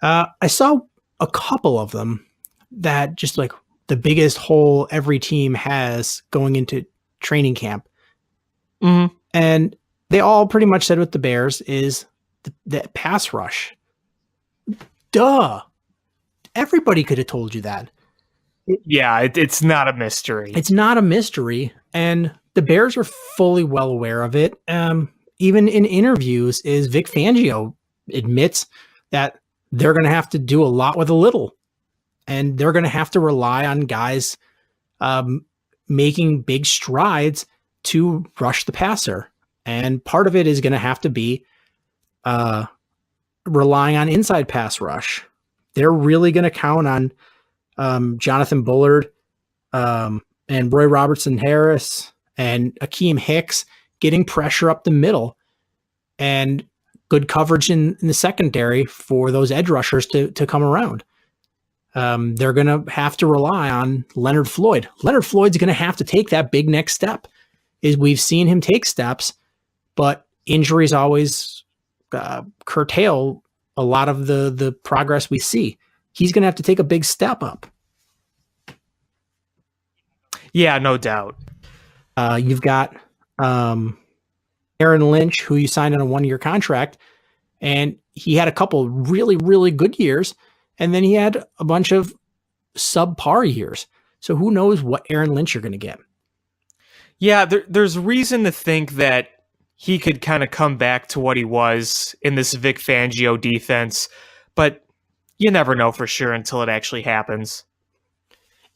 I saw a couple of them that just like the biggest hole every team has going into training camp. Mm-hmm. And they all pretty much said with the Bears is the pass rush. Duh. Everybody could have told you that. It's not a mystery. It's not a mystery. And the Bears are fully well aware of it. Even in interviews, is Vic Fangio admits that they're going to have to do a lot with a little. And they're going to have to rely on guys making big strides to rush the passer. And part of it is going to have to be relying on inside pass rush. They're really going to count on Jonathan Bullard and Roy Robertson Harris and Akeem Hicks getting pressure up the middle and good coverage in the secondary for those edge rushers to come around. They're going to have to rely on Leonard Floyd. Leonard Floyd's going to have to take that big next step. We've seen him take steps, but injuries always curtail a lot of the progress we see. He's going to have to take a big step up. Yeah, no doubt. You've got Aaron Lynch, who you signed on a 1-year contract, and he had a couple really, really good years, and then he had a bunch of subpar years. So who knows what Aaron Lynch you're going to get? Yeah, there's reason to think that he could kind of come back to what he was in this Vic Fangio defense, but you never know for sure until it actually happens.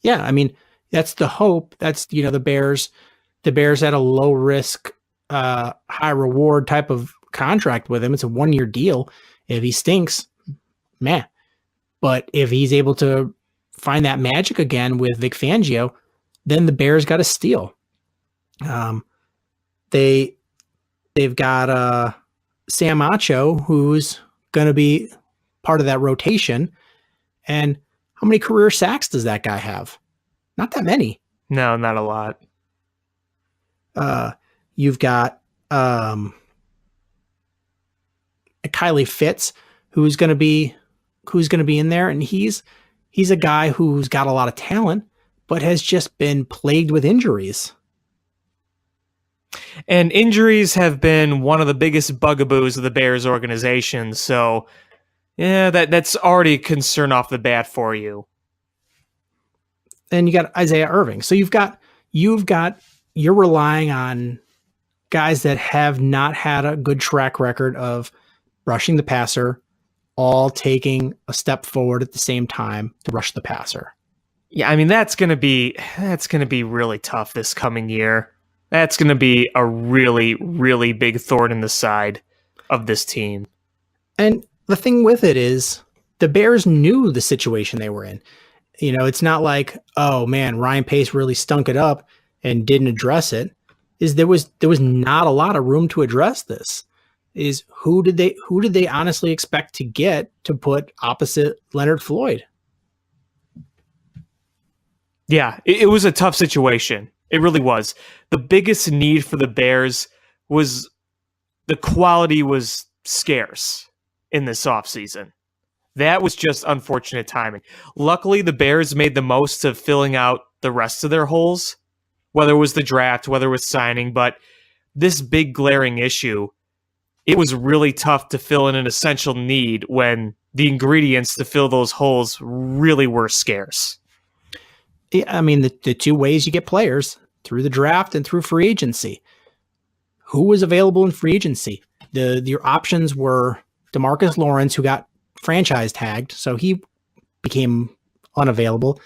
Yeah, I mean, that's the hope. That's, the Bears had a low risk, high reward type of contract with him. It's a 1-year deal. If he stinks, meh. But if he's able to find that magic again with Vic Fangio, then the Bears got a steal. They've got Sam Acho, who's going to be part of that rotation. And how many career sacks does that guy have? Not that many. No, not a lot. You've got Kylie Fitz, who's going to be in there, and he's a guy who's got a lot of talent, but has just been plagued with injuries. And injuries have been one of the biggest bugaboos of the Bears organization. So, yeah, that's already a concern off the bat for you. and you got Isaiah Irving. So you're relying on guys that have not had a good track record of rushing the passer, all taking a step forward at the same time to rush the passer. Yeah, I mean that's gonna be really tough this coming year. That's gonna be a really, really big thorn in the side of this team. And the thing with it is the Bears knew the situation they were in. You know, it's not like, oh man, Ryan Pace really stunk it up and didn't address it. Is there was not a lot of room to address this. Is who did they honestly expect to get to put opposite Leonard Floyd? Yeah, it was a tough situation. It really was. The biggest need for the Bears was the quality was scarce in this offseason. That was just unfortunate timing. Luckily, the Bears made the most of filling out the rest of their holes, whether it was the draft, whether it was signing, but this big glaring issue, it was really tough to fill in an essential need when the ingredients to fill those holes really were scarce. I mean, the two ways you get players, through the draft and through free agency. Who was available in free agency? Your options were DeMarcus Lawrence, who got franchise tagged, so he became unavailable.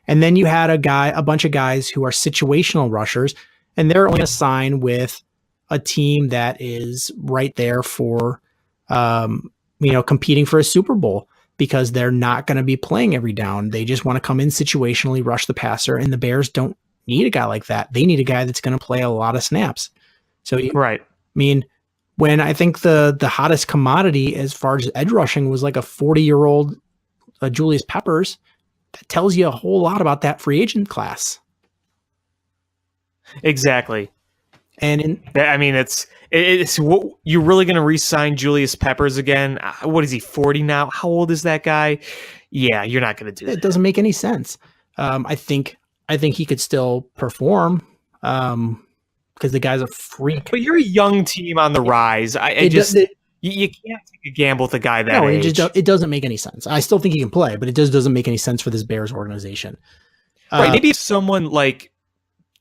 And then you had a bunch of guys who are situational rushers, and they're only going to sign with a team that is right there for, competing for a Super Bowl, because they're not going to be playing every down. They just want to come in situationally, rush the passer, and the Bears don't need a guy like that. They need a guy that's going to play a lot of snaps. So, right. I mean, when I think the hottest commodity as far as edge rushing was like a 40-year-old Julius Peppers, that tells you a whole lot about that free agent class. Exactly. And it's what you're really going to re-sign Julius Peppers again. What is he, 40 now? How old is that guy? Yeah, you're not going to do that. It doesn't make any sense. I think he could still perform because the guy's a freak. But you're a young team on the rise. You can't take a gamble with a guy that age. It doesn't make any sense. I still think he can play, but it doesn't make any sense for this Bears organization. Right? Maybe if someone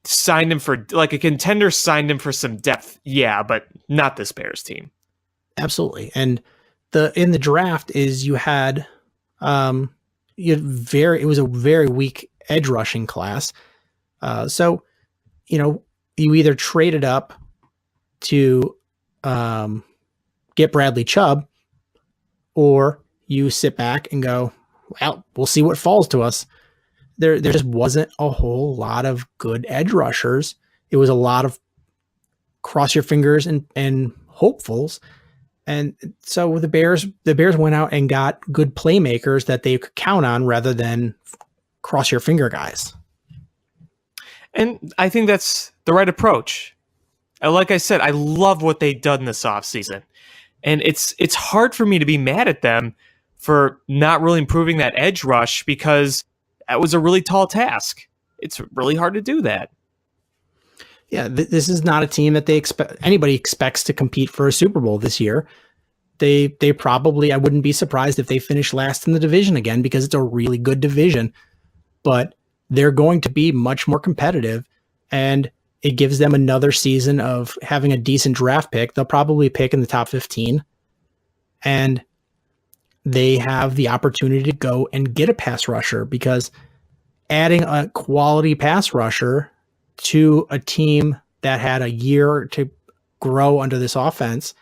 signed him for a contender signed him for some depth, yeah, but not this Bears team. Absolutely. And in the draft is it was a very weak edge rushing class. So you either traded up to get Bradley Chubb, or you sit back and go, well, we'll see what falls to us. There just wasn't a whole lot of good edge rushers. It was a lot of cross your fingers and hopefuls. And so the Bears went out and got good playmakers that they could count on rather than cross your finger guys. And I think that's the right approach. Like I said, I love what they've done this offseason. And it's hard for me to be mad at them for not really improving that edge rush, because that was a really tall task. It's really hard to do that. Yeah, this is not a team that anybody expects to compete for a Super Bowl this year. They probably, I wouldn't be surprised if they finish last in the division again, because it's a really good division. But they're going to be much more competitive, and it gives them another season of having a decent draft pick. They'll probably pick in the top 15, and they have the opportunity to go and get a pass rusher, because adding a quality pass rusher to a team that had a year to grow under this offense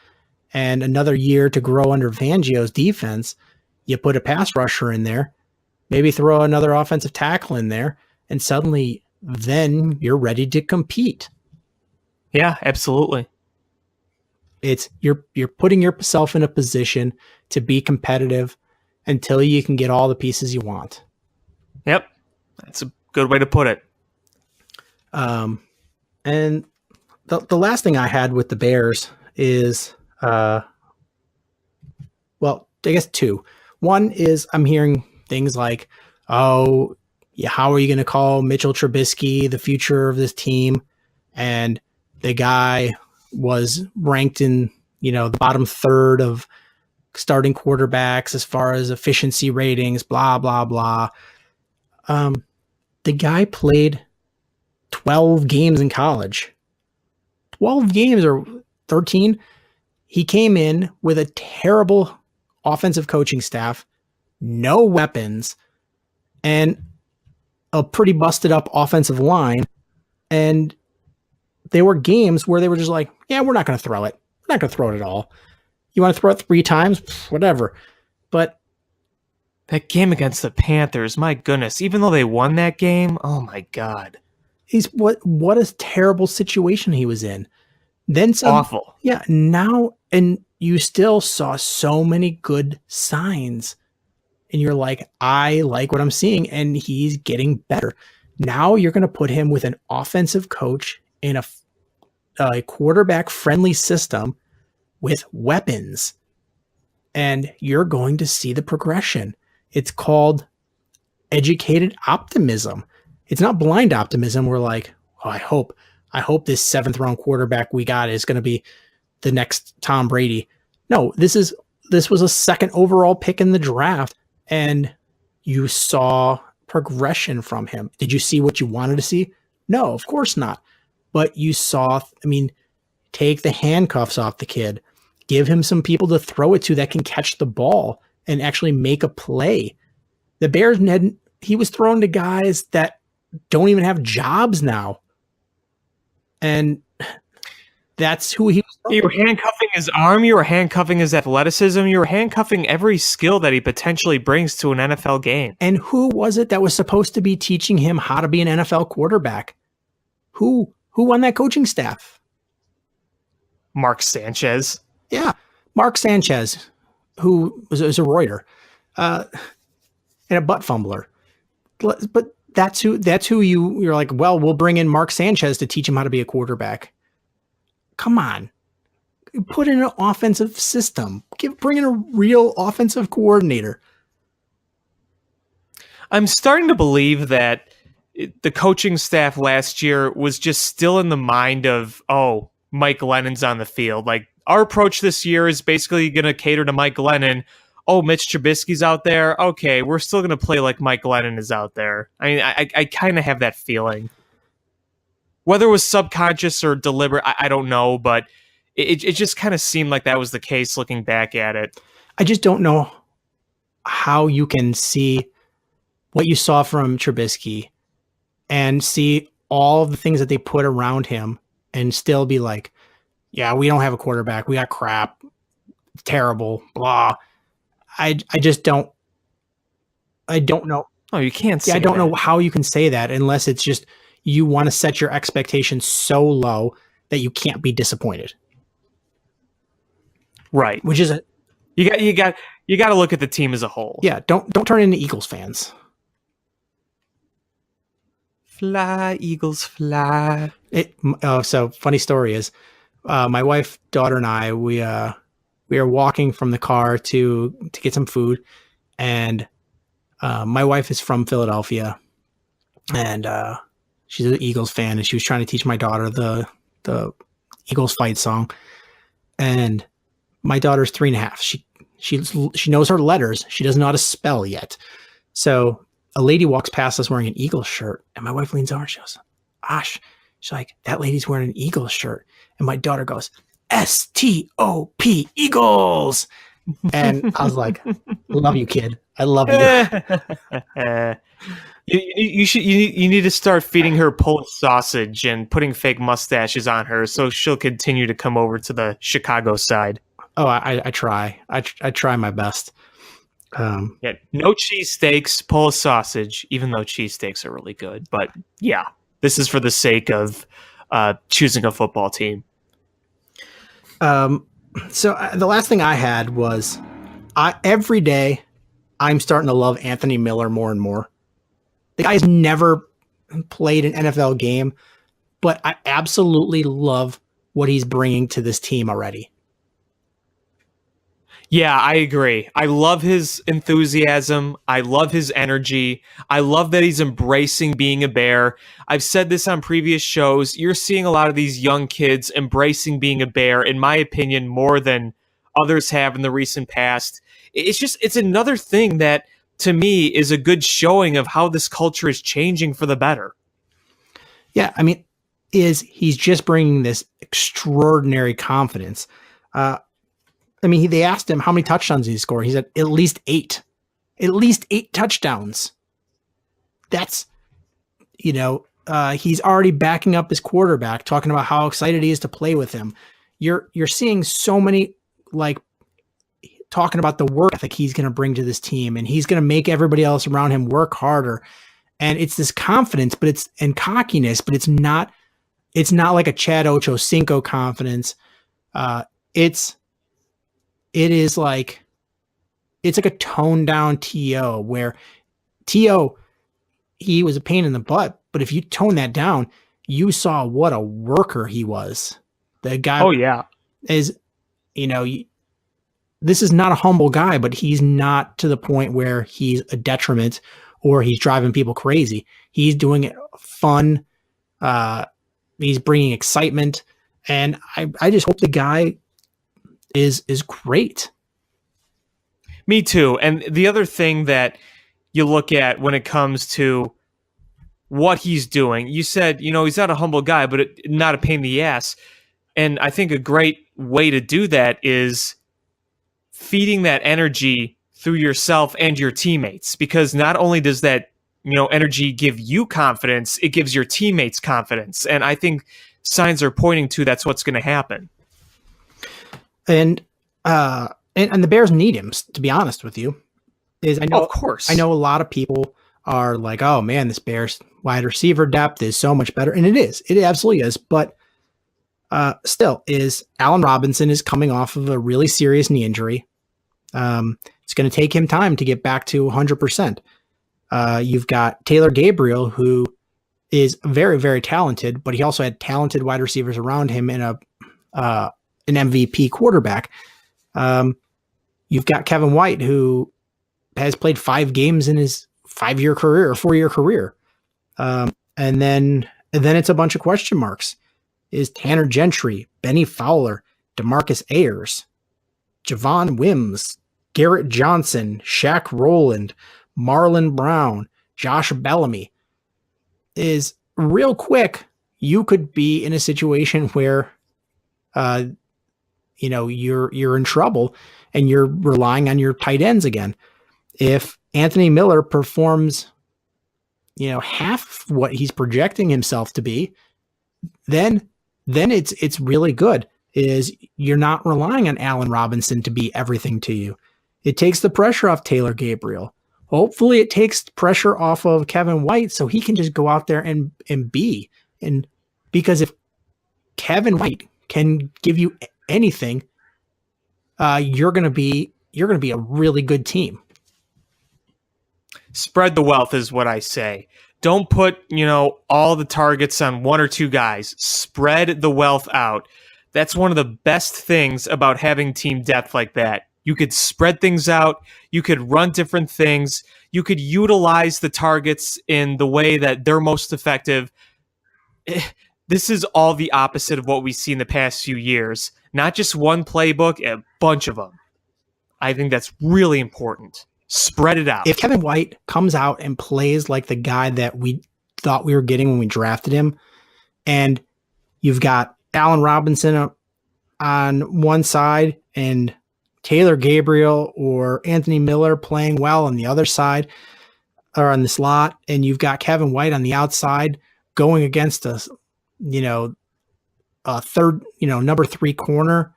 and another year to grow under Fangio's defense, you put a pass rusher in there, maybe throw another offensive tackle in there, and suddenly then you're ready to compete. Yeah, absolutely. It's you're putting yourself in a position to be competitive until you can get all the pieces you want. Yep. That's a good way to put it. And the last thing I had with the Bears is, I guess two. One is I'm hearing things like, oh, yeah, how are you going to call Mitchell Trubisky the future of this team? And the guy was ranked in, the bottom third of starting quarterbacks as far as efficiency ratings, blah, blah, blah. The guy played 12 games in college. 12 games or 13. He came in with a terrible offensive coaching staff, no weapons, and a pretty busted up offensive line. And there were games where they were just like, yeah, we're not going to throw it. We're not going to throw it at all. You want to throw it 3 times? Whatever. But That game against the Panthers, my goodness, even though they won that game, oh my God. what a terrible situation he was in. Then some, Awful. Yeah, now, and you still saw so many good signs. And you're like, I like what I'm seeing, and he's getting better. Now you're going to put him with an offensive coach in a quarterback-friendly system with weapons. And you're going to see the progression. It's called educated optimism. It's not blind optimism. We're like, oh, I hope this 7th round quarterback we got is going to be the next Tom Brady. No, this was a 2nd overall pick in the draft, and you saw progression from him. Did you see what you wanted to see? No, of course not. But you saw, take the handcuffs off the kid. Give him some people to throw it to that can catch the ball and actually make a play. The Bears, he was thrown to guys that don't even have jobs now. And that's who he was. You were handcuffing his arm, you were handcuffing his athleticism, you were handcuffing every skill that he potentially brings to an NFL game. And who was it that was supposed to be teaching him how to be an NFL quarterback? Who won that coaching staff? Mark Sanchez. Yeah, Mark Sanchez, who was a Reuter, and a butt fumbler. But that's who you're like, well, we'll bring in Mark Sanchez to teach him how to be a quarterback. Come on. Put in an offensive system. Bring in a real offensive coordinator. I'm starting to believe that the coaching staff last year was just still in the mind of, oh, Mike Lennon's on the field. Like, our approach this year is basically going to cater to Mike Lennon. Oh, Mitch Trubisky's out there. Okay, we're still going to play like Mike Lennon is out there. I mean, I kind of have that feeling. Whether it was subconscious or deliberate, I don't know, but it just kind of seemed like that was the case looking back at it. I just don't know how you can see what you saw from Trubisky and see all of the things that they put around him and still be like, yeah, we don't have a quarterback. We got crap. It's terrible. Blah. I just don't. I don't know. Oh, you can't say I don't that. know how you can say that unless it's just you want to set your expectations so low that you can't be disappointed. Right. Which is you got to look at the team as a whole. Yeah, don't turn into Eagles fans. Fly, Eagles, fly. So funny story is, my wife, daughter, and I, we are walking from the car to get some food, and my wife is from Philadelphia, and she's an Eagles fan, and she was trying to teach my daughter the Eagles fight song, and my daughter's 3.5. She knows her letters. She doesn't know how to spell yet. So a lady walks past us wearing an Eagles shirt, and my wife leans over and she goes, Ash, she's like, that lady's wearing an Eagles shirt. And my daughter goes, S-T-O-P, Eagles. And I was like, love you, kid. I love you. You need to start feeding her Polish sausage and putting fake mustaches on her so she'll continue to come over to the Chicago side. Oh, I try. I try my best. Yeah, no cheesesteaks, Polish sausage, even though cheesesteaks are really good. But yeah, this is for the sake of choosing a football team. So the last thing I had was every day I'm starting to love Anthony Miller more and more. The guy's never played an NFL game, but I absolutely love what he's bringing to this team already. Yeah, I agree. I love his enthusiasm. I love his energy. I love that he's embracing being a Bear. I've said this on previous shows. You're seeing a lot of these young kids embracing being a Bear, in my opinion, more than others have in the recent past. It's another thing that to me, is a good showing of how this culture is changing for the better. Yeah, I mean, he's just bringing this extraordinary confidence. They asked him how many touchdowns he scored. He said at least 8. At least 8 touchdowns. That's, he's already backing up his quarterback, talking about how excited he is to play with him. You're seeing so many, like, talking about the work ethic he's going to bring to this team, and he's going to make everybody else around him work harder. And it's this confidence, and cockiness, but it's not like a Chad Ochocinco confidence. It's like a toned down T.O., where T.O., he was a pain in the butt, but if you tone that down, you saw what a worker he was. The guy, oh yeah, is, this is not a humble guy, but he's not to the point where he's a detriment or he's driving people crazy. He's doing it fun. He's bringing excitement, and I just hope the guy is great. Me too. And the other thing that you look at when it comes to what he's doing, you said, he's not a humble guy, but not a pain in the ass. And I think a great way to do that is feeding that energy through yourself and your teammates, because not only does that, energy give you confidence, it gives your teammates confidence. And I think signs are pointing to that's what's going to happen. And the Bears need him, to be honest with you. Of course. I know a lot of people are like, oh man, this Bears wide receiver depth is so much better. And it is. It absolutely is. But still, Allen Robinson is coming off of a really serious knee injury. It's going to take him time to get back to 100%. You've got Taylor Gabriel, who is very, very talented, but he also had talented wide receivers around him in an MVP quarterback. You've got Kevin White, who has played 5 games in his 5-year career or 4-year career. And then it's a bunch of question marks. Is Tanner Gentry, Benny Fowler, DeMarcus Ayers, Javon Wims, Garrett Johnson, Shaq Rowland, Marlon Brown, Josh Bellamy. Is real quick, you could be in a situation where you're in trouble and you're relying on your tight ends again. If Anthony Miller performs, half what he's projecting himself to be, then it's really good. Is you're not relying on Allen Robinson to be everything to you. It takes the pressure off Taylor Gabriel. Hopefully it takes pressure off of Kevin White so he can just go out there and be. And because if Kevin White can give you anything, you're going to be a really good team. Spread the wealth is what I say. Don't put, all the targets on 1 or 2 guys. Spread the wealth out. That's one of the best things about having team depth like that. You could spread things out. You could run different things. You could utilize the targets in the way that they're most effective. This is all the opposite of what we see in the past few years. Not just one playbook, a bunch of them. I think that's really important. Spread it out. If Kevin White comes out and plays like the guy that we thought we were getting when we drafted him, and you've got Allen Robinson on one side and Taylor Gabriel or Anthony Miller playing well on the other side or on the slot, and you've got Kevin White on the outside going against a third, number 3 corner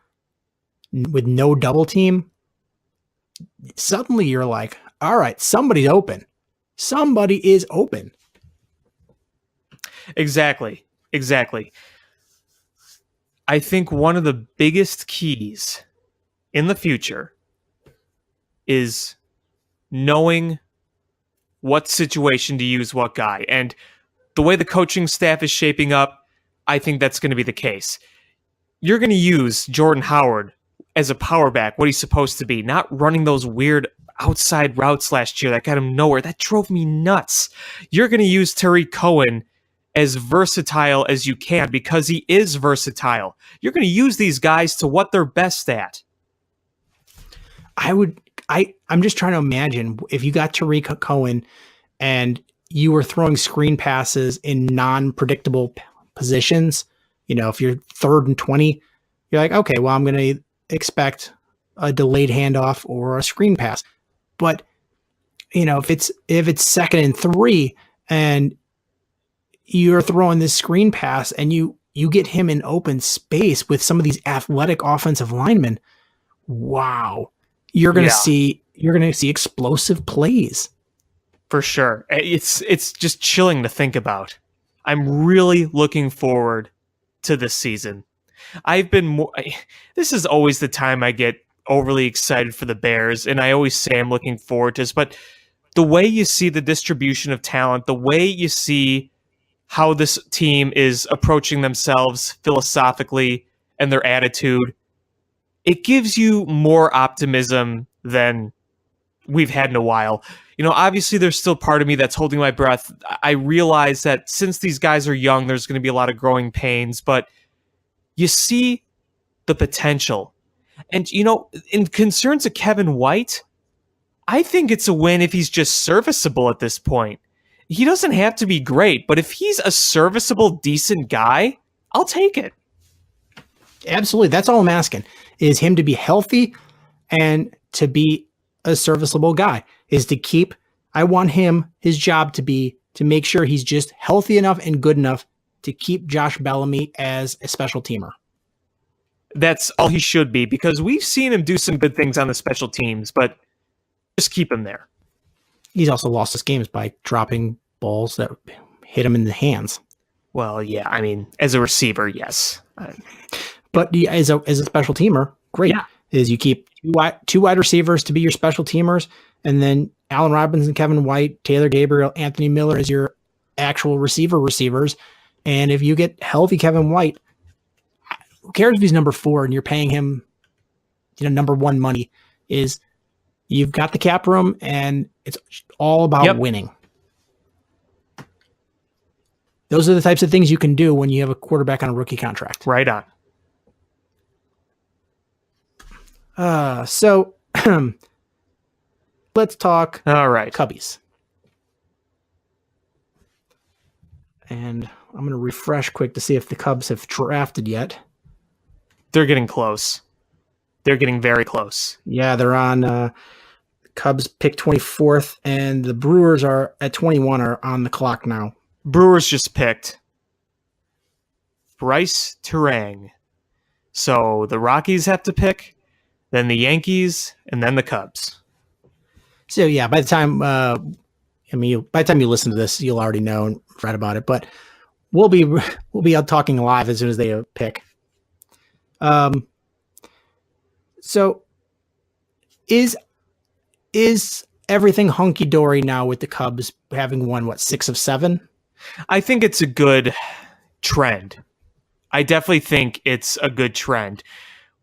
with no double team, suddenly you're like, all right, somebody's open. Somebody is open. Exactly. I think one of the biggest keys in the future is knowing what situation to use what guy. And the way the coaching staff is shaping up, I think that's going to be the case. You're going to use Jordan Howard as a power back, what he's supposed to be, not running those weird outside routes last year that got him nowhere. That drove me nuts. You're going to use Tariq Cohen as versatile as you can because he is versatile. You're going to use these guys to what they're best at. I would I'm just trying to imagine if you got Tariq Cohen and you were throwing screen passes in non-predictable positions. If you're 3rd and 20, you're like, okay, well, I'm going to expect a delayed handoff or a screen pass. But if it's 2nd and 3 and you're throwing this screen pass and you get him in open space with some of these athletic offensive linemen, wow, you're going to see explosive plays. For sure. It's just chilling to think about. I'm really looking forward to this season. This is always the time I get overly excited for the Bears, and I always say I'm looking forward to this, but the way you see the distribution of talent, the way you see how this team is approaching themselves philosophically and their attitude, it gives you more optimism than we've had in a while. Obviously there's still part of me that's holding my breath. I realize that since these guys are young, there's going to be a lot of growing pains, but you see the potential. And, in concerns of Kevin White, I think it's a win if he's just serviceable at this point. He doesn't have to be great, but if he's a serviceable, decent guy, I'll take it. Absolutely. That's all I'm asking, is him to be healthy and to be a serviceable guy. I want his job to be to make sure he's just healthy enough and good enough to keep Josh Bellamy as a special teamer. That's all he should be, because we've seen him do some good things on the special teams, but just keep him there. He's also lost his games by dropping balls that hit him in the hands. Well, yeah, I mean, as a receiver, yes. But as a special teamer, great. Yeah. Is you keep two wide receivers to be your special teamers, and then Allen Robinson, Kevin White, Taylor Gabriel, Anthony Miller as your actual receivers. And if you get healthy Kevin White, who cares if he's number 4 and you're paying him, number 1 money? Is you've got the cap room and it's all about winning. Those are the types of things you can do when you have a quarterback on a rookie contract. Right on. So let's talk All right. Cubbies. And I'm going to refresh quick to see if the Cubs have drafted yet. They're getting close. They're getting very close. Yeah, they're on Cubs pick 24th, and the Brewers are at 21 are on the clock now. Brewers just picked Bryce Terang. So the Rockies have to pick, then the Yankees, and then the Cubs. So yeah, by the time by the time you listen to this, you'll already know and read about it. But we'll be out talking live as soon as they pick. So is everything hunky dory now with the Cubs having won 6 of 7? I think it's a good trend. I definitely think it's a good trend.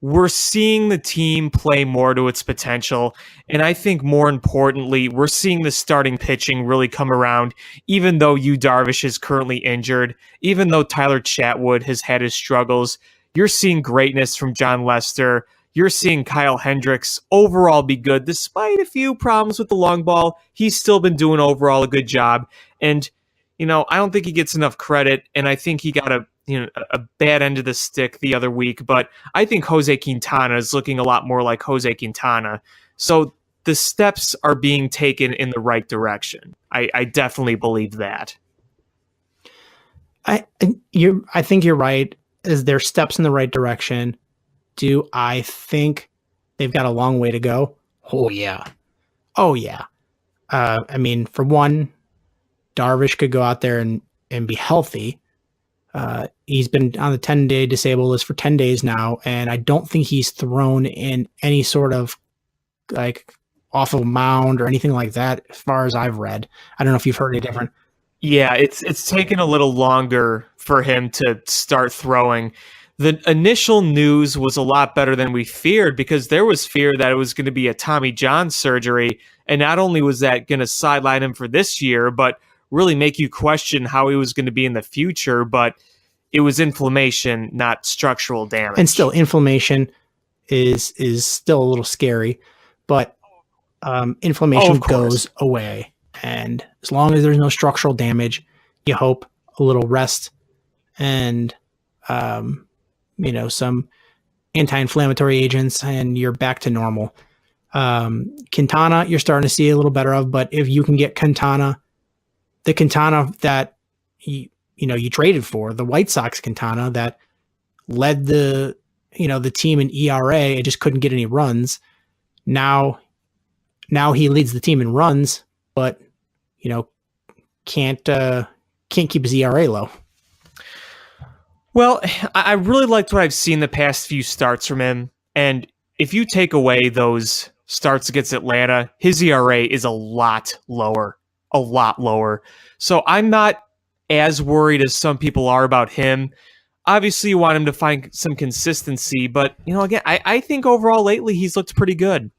We're seeing the team play more to its potential, and I think more importantly, we're seeing the starting pitching really come around, even though Yu Darvish is currently injured, even though Tyler Chatwood has had his struggles. You're seeing greatness from John Lester. You're seeing Kyle Hendricks overall be good. Despite a few problems with the long ball, he's still been doing overall a good job. And, I don't think he gets enough credit, and I think he got a bad end of the stick the other week, but I think Jose Quintana is looking a lot more like Jose Quintana. So the steps are being taken in the right direction. I definitely believe that. I think you're right. Is there steps in the right direction? Do I think they've got a long way to go? Oh yeah. For one, Darvish could go out there and be healthy. He's been on the 10-day disabled list for 10 days now, and I don't think he's thrown in any sort of off of a mound or anything like that, as far as I've read. I don't know if you've heard any different. Yeah, it's taken a little longer for him to start throwing. The initial news was a lot better than we feared, because there was fear that it was going to be a Tommy John surgery, and not only was that going to sideline him for this year, but really make you question how he was going to be in the future. But it was inflammation, not structural damage. And still, inflammation is still a little scary. But inflammation of course. goes away. And as long as there's no structural damage, you hope a little rest and, some anti-inflammatory agents, and you're back to normal. Quintana, you're starting to see a little better of, but if you can get Quintana, the Quintana that you traded for, the White Sox Quintana that led the team in ERA and just couldn't get any runs. Now he leads the team in runs, but can't keep his ERA low. Well, I really liked what I've seen the past few starts from him, and if you take away those starts against Atlanta, his ERA is a lot lower. So I'm not as worried as some people are about him. Obviously, you want him to find some consistency, but again, I think overall lately he's looked pretty good.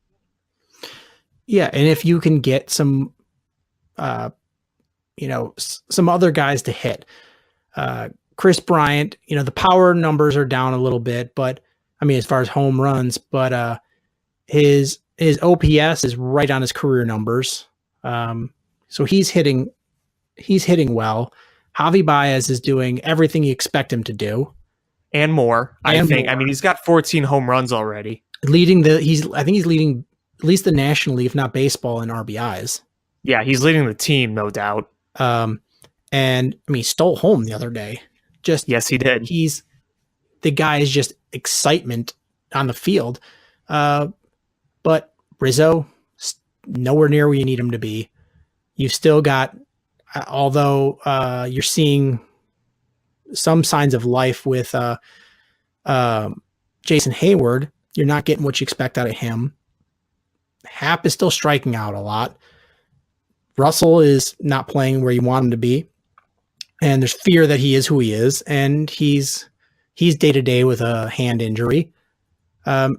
Yeah, and if you can get some, some other guys to hit, Chris Bryant, the power numbers are down a little bit, but I mean, as far as home runs, but his OPS is right on his career numbers. So he's hitting well. Javi Baez is doing everything you expect him to do. And more, I think. I mean, he's got 14 home runs already. I think he's leading at least the National League, if not baseball, in RBIs. Yeah, he's leading the team, no doubt. And I mean, he stole home the other day. Yes, he did. The guy is just excitement on the field. But Rizzo, nowhere near where you need him to be. You've still got, although you're seeing some signs of life with Jason Hayward, you're not getting what you expect out of him. Happ is still striking out a lot. Russell is not playing where you want him to be. And there's fear that he is who he is. And he's day-to-day with a hand injury. So,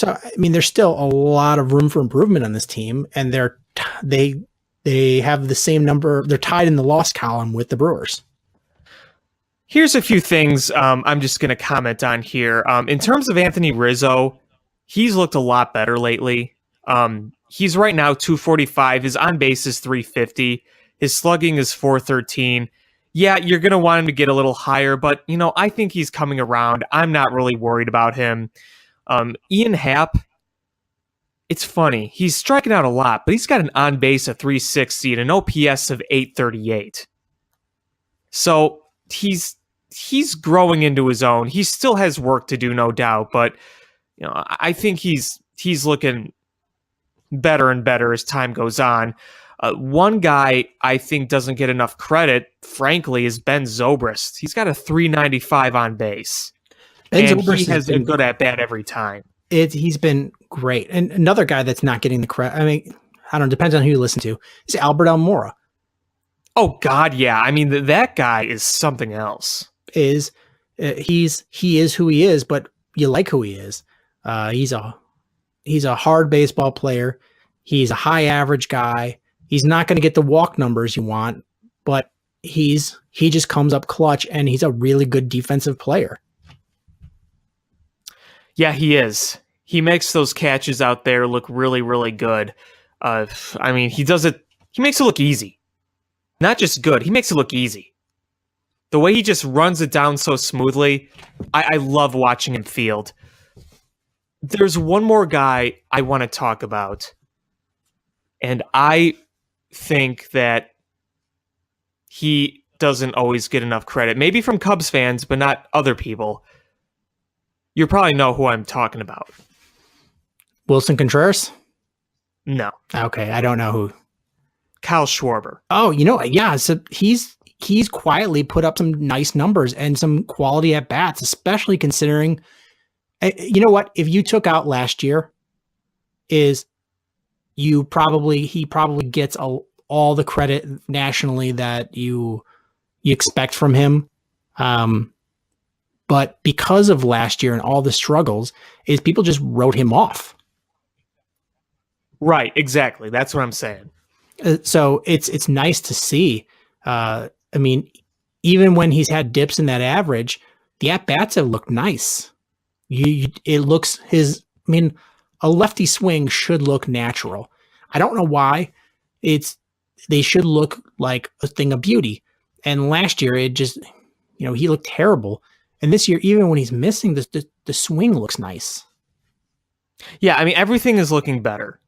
I mean, there's still a lot of room for improvement on this team. And they have the same number. They're tied in the loss column with the Brewers. Here's a few things I'm just going to comment on here. In terms of Anthony Rizzo, he's looked a lot better lately. He's right now 245. His on base is 350. His slugging is 413. Yeah, you're going to want him to get a little higher, but I think he's coming around. I'm not really worried about him. Ian Happ, it's funny. He's striking out a lot, but he's got an on base of 360 and an OPS of 838. So he's growing into his own. He still has work to do, no doubt, but I think he's looking better and better as time goes on. One guy I think doesn't get enough credit, frankly, is Ben Zobrist. He's got a 395 on base. And he has a good at bat every time. He's been great. And another guy that's not getting the credit, I mean, I don't know, depends on who you listen to, is Albert Almora. Oh, God, yeah. I mean, that guy is something else. He is who he is, but you like who he is. He's a hard baseball player. He's a high average guy. He's not going to get the walk numbers you want, but he just comes up clutch, and he's a really good defensive player. Yeah, he is. He makes those catches out there look really, really good. I mean, he makes it look easy. Not just good, he makes it look easy. The way he just runs it down so smoothly, I love watching him field. There's one more guy I want to talk about, and I think that he doesn't always get enough credit. Maybe from Cubs fans, but not other people. You probably know who I'm talking about. Wilson Contreras? No. Okay, I don't know who. Kyle Schwarber. Oh, yeah. So he's quietly put up some nice numbers and some quality at bats, especially considering. You know what? If you took out last year, he probably gets all the credit nationally that you expect from him. But because of last year and all the struggles, people just wrote him off. Right, exactly. That's what I'm saying. So it's nice to see. I mean, even when he's had dips in that average, the at bats have looked nice. a lefty swing should look natural. I don't know why. They should look like a thing of beauty. And last year it just, he looked terrible. And this year, even when he's missing, the swing looks nice. Yeah, I mean, everything is looking better.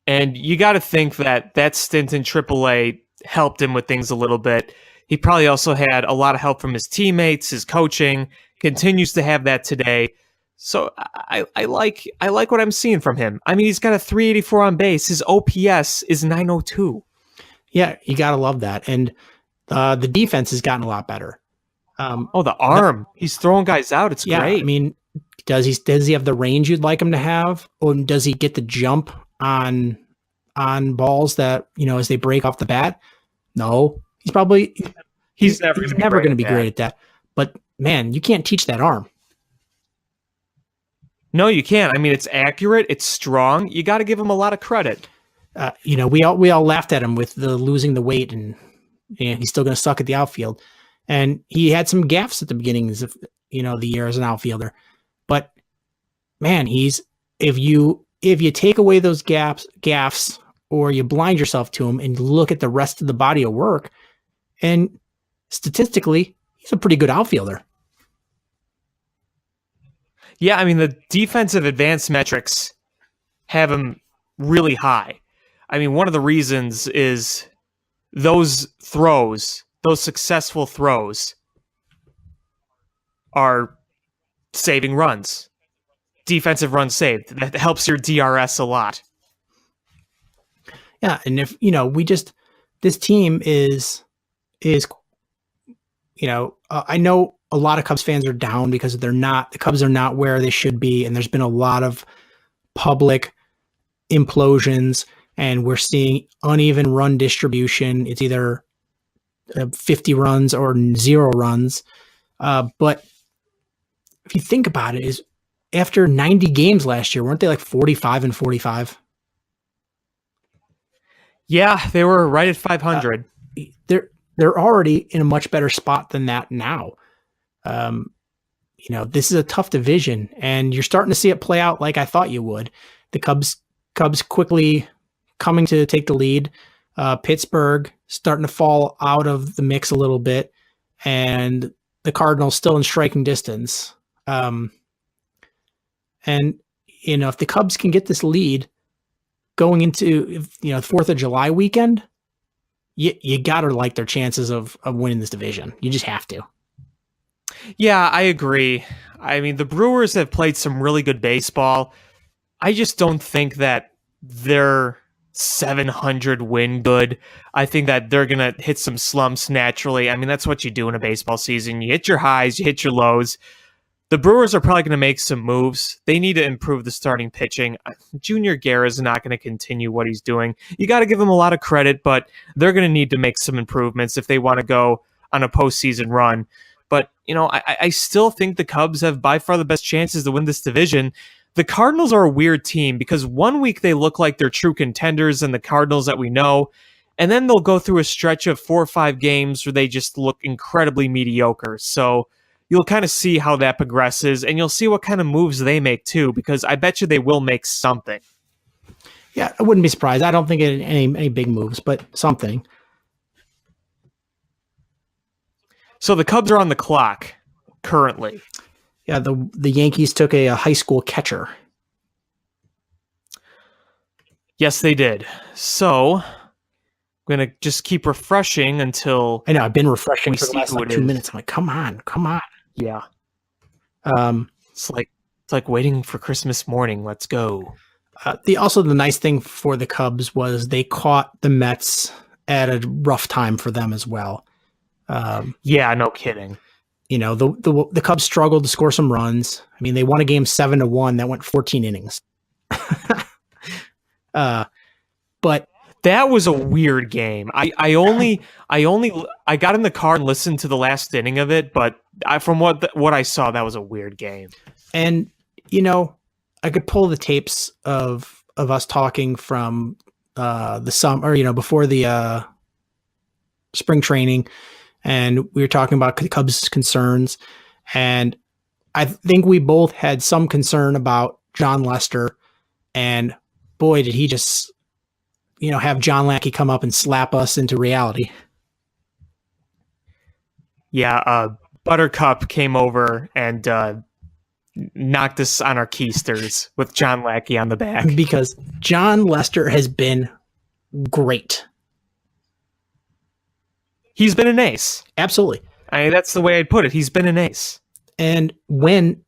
And you got to think that stint in AAA helped him with things a little bit. He probably also had a lot of help from his teammates, his coaching, continues to have that today. So I like what I'm seeing from him. I mean, he's got a 384 on base. His OPS is 902. Yeah, you got to love that. And the defense has gotten a lot better. The arm. He's throwing guys out. It's great. I mean, does he have the range you'd like him to have? Or does he get the jump on balls that, as they break off the bat? No. He's never going to be great at that. But man, you can't teach that arm. No, you can't. I mean, it's accurate. It's strong. You got to give him a lot of credit. We all laughed at him with the losing the weight, and he's still going to suck at the outfield. And he had some gaffes at the beginnings of the year as an outfielder. But man, if you take away those gaffes, or you blind yourself to him and look at the rest of the body of work, and statistically, he's a pretty good outfielder. Yeah, I mean, the defensive advanced metrics have him really high. I mean, one of the reasons is those successful throws are saving runs. Defensive runs saved. That helps your DRS a lot. Yeah, and if this team is I know a lot of Cubs fans are down because the Cubs are not where they should be, and there's been a lot of public implosions, and we're seeing uneven run distribution. It's either 50 runs or 0 runs. But if you think about it, is after 90 games last year, weren't they like 45-45? Yeah, they were right at 500. They're already in a much better spot than that now. This is a tough division, and you're starting to see it play out like I thought you would. The Cubs quickly coming to take the lead. Pittsburgh starting to fall out of the mix a little bit, and the Cardinals still in striking distance. And if the Cubs can get this lead going into the 4th of July weekend, you gotta like their chances of winning this division. You just have to. Yeah, I agree. I mean, the Brewers have played some really good baseball. I just don't think that they're 700 win good. I think that they're going to hit some slumps naturally. I mean, that's what you do in a baseball season. You hit your highs, you hit your lows. The Brewers are probably going to make some moves. They need to improve the starting pitching. Junior Guerra is not going to continue what he's doing. You got to give him a lot of credit, but they're going to need to make some improvements if they want to go on a postseason run. But, I still think the Cubs have by far the best chances to win this division. The Cardinals are a weird team because one week they look like they're true contenders and the Cardinals that we know, and then they'll go through a stretch of 4 or 5 games where they just look incredibly mediocre. So you'll kind of see how that progresses, and you'll see what kind of moves they make too, because I bet you they will make something. Yeah, I wouldn't be surprised. I don't think any big moves, but something. So the Cubs are on the clock currently. Yeah, the Yankees took a high school catcher. Yes, they did. So I'm going to just keep refreshing until... I know, I've been refreshing for the last like 2 minutes. I'm like, come on. Yeah. It's like waiting for Christmas morning. Let's go. The nice thing for the Cubs was they caught the Mets at a rough time for them as well. Yeah, no kidding. The Cubs struggled to score some runs. I mean, they won a game 7-1 that went 14 innings. But that was a weird game. I got in the car and listened to the last inning of it, but from what I saw, that was a weird game. And I could pull the tapes of us talking from the summer, before the spring training. And we were talking about the Cubs' concerns. And I think we both had some concern about John Lester And boy, did he just, have John Lackey come up and slap us into reality. Yeah, Buttercup came over and knocked us on our keisters with John Lackey on the back. Because John Lester has been great. He's been an ace. Absolutely. I mean, that's the way I'd put it. He's been an ace. And when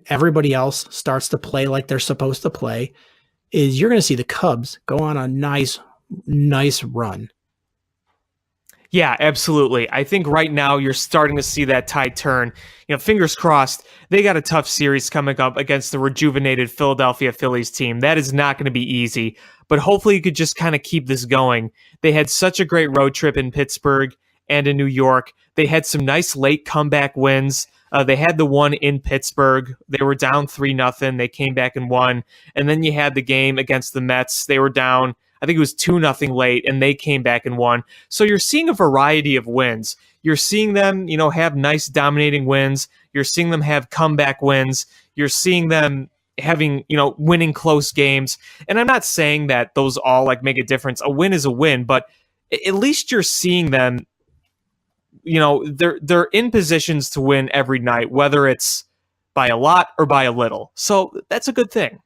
everybody else starts to play like they're supposed to play, is you're going to see the Cubs go on a nice run. Yeah, absolutely. I think right now you're starting to see that tide turn. Fingers crossed. They got a tough series coming up against the rejuvenated Philadelphia Phillies team. That is not going to be easy, but hopefully you could just kind of keep this going. They had such a great road trip in Pittsburgh and in New York. They had some nice late comeback wins. They had the one in Pittsburgh. They were down 3-0. They came back and won. And then you had the game against the Mets. They were down, I think it was 2-0 late, and they came back and won. So you're seeing a variety of wins. You're seeing them, have nice dominating wins. You're seeing them have comeback wins. You're seeing them having, winning close games. And I'm not saying that those all make a difference. A win is a win, but at least you're seeing them, they're in positions to win every night, whether it's by a lot or by a little. So that's a good thing.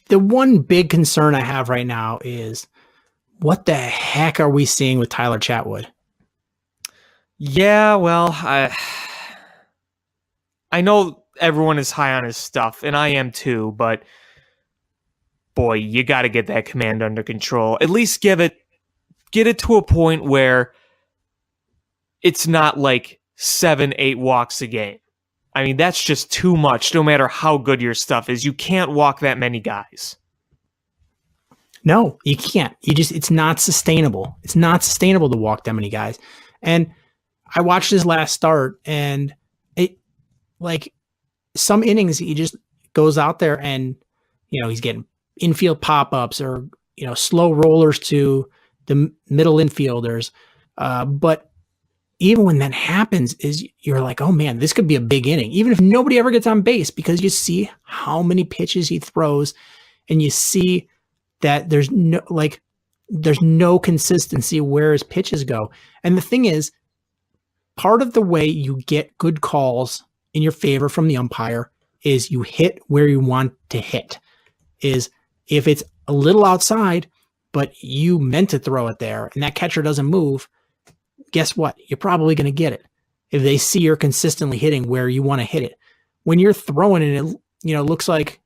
The one big concern I have right now is what the heck are we seeing with Tyler Chatwood? Yeah, well, I know everyone is high on his stuff, and I am too, but boy, you got to get that command under control. At least get it to a point where it's not 7-8 walks a game. I mean, that's just too much, no matter how good your stuff is. You can't walk that many guys. No, you can't. It's not sustainable. It's not sustainable to walk that many guys. And I watched his last start, and it, some innings, he just goes out there and, he's getting infield pop-ups or, slow rollers to the middle infielders. But even when that happens, you're like, oh man, this could be a big inning, even if nobody ever gets on base, because you see how many pitches he throws, and you see that there's no consistency where his pitches go. And the thing is, part of the way you get good calls in your favor from the umpire is you hit where you want to hit. Is if it's a little outside, but you meant to throw it there and that catcher doesn't move, guess what? You're probably going to get it if they see you're consistently hitting where you want to hit it. When you're throwing it, looks like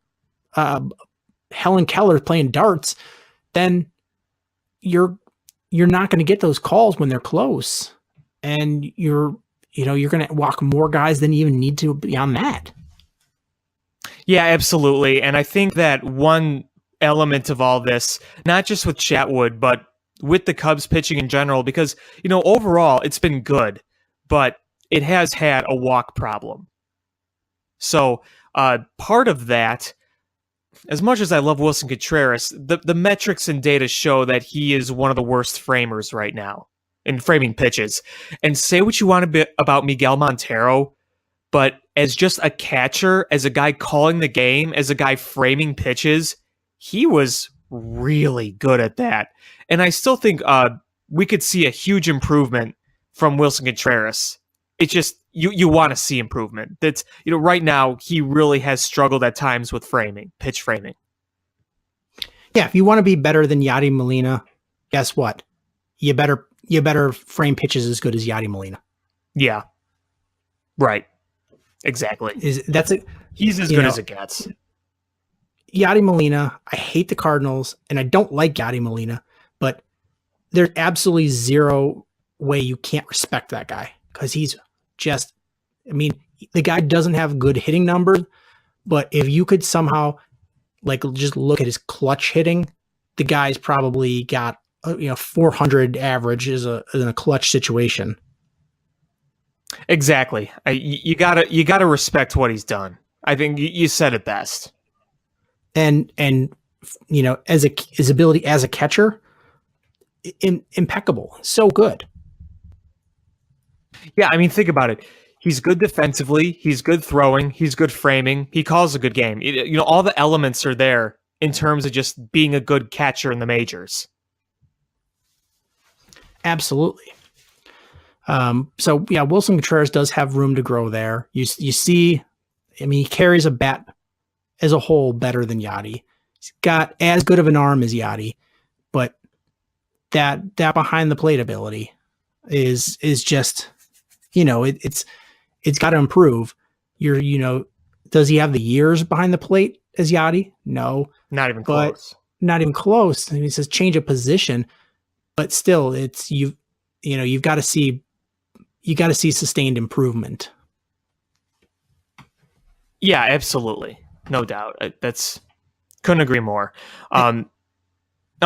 Helen Keller playing darts, then you're not going to get those calls when they're close, and you're going to walk more guys than you even need to beyond that. Yeah, absolutely. And I think that one element of all this, not just with Chatwood, but with the Cubs pitching in general, because, overall it's been good, but it has had a walk problem. So part of that, as much as I love Wilson Contreras, the metrics and data show that he is one of the worst framers right now in framing pitches. And say what you want about Miguel Montero, but as just a catcher, as a guy calling the game, as a guy framing pitches, he was really good at that. And I still think we could see a huge improvement from Wilson Contreras. It's just, you want to see improvement. That's, right now he really has struggled at times with pitch framing. Yeah, if you want to be better than Yadi Molina, guess what? You better frame pitches as good as Yadi Molina. Yeah. Right. Exactly. He's as good as it gets. Yadi Molina, I hate the Cardinals, and I don't like Yadi Molina, but there's absolutely zero way you can't respect that guy, because he's just, the guy doesn't have good hitting numbers, but if you could somehow just look at his clutch hitting, the guy's probably got 400 average in a clutch situation. Exactly. You gotta respect what he's done. I think you said it best. And as his ability as a catcher, impeccable, so good. Yeah, think about it. He's good defensively. He's good throwing. He's good framing. He calls a good game. All the elements are there in terms of just being a good catcher in the majors. Absolutely. So yeah, Wilson Contreras does have room to grow there. You see, I mean, he carries a bat as a whole better than Yachty. He's got as good of an arm as Yachty, but that behind the plate ability is just, it's got to improve. Does he have the years behind the plate as Yachty? No, Not even close. Not even close. I mean, it says change of position, but still, it's you've got to see sustained improvement. Yeah, absolutely, no doubt. Couldn't agree more. I'm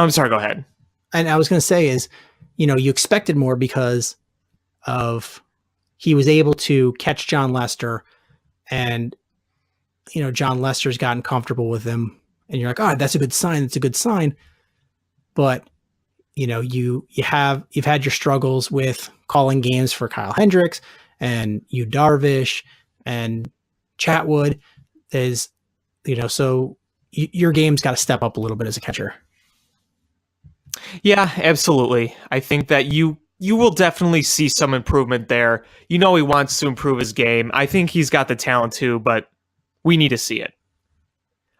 sorry. Go ahead. And I was going to say is, you expected more because of he was able to catch John Lester, and John Lester's gotten comfortable with him, and you're like, oh, that's a good sign. That's a good sign. But you've had your struggles with calling games for Kyle Hendricks and Yu Darvish and Chatwood. So your game's got to step up a little bit as a catcher. Yeah, absolutely. I think that you will definitely see some improvement there. He wants to improve his game. I think he's got the talent too, but we need to see it.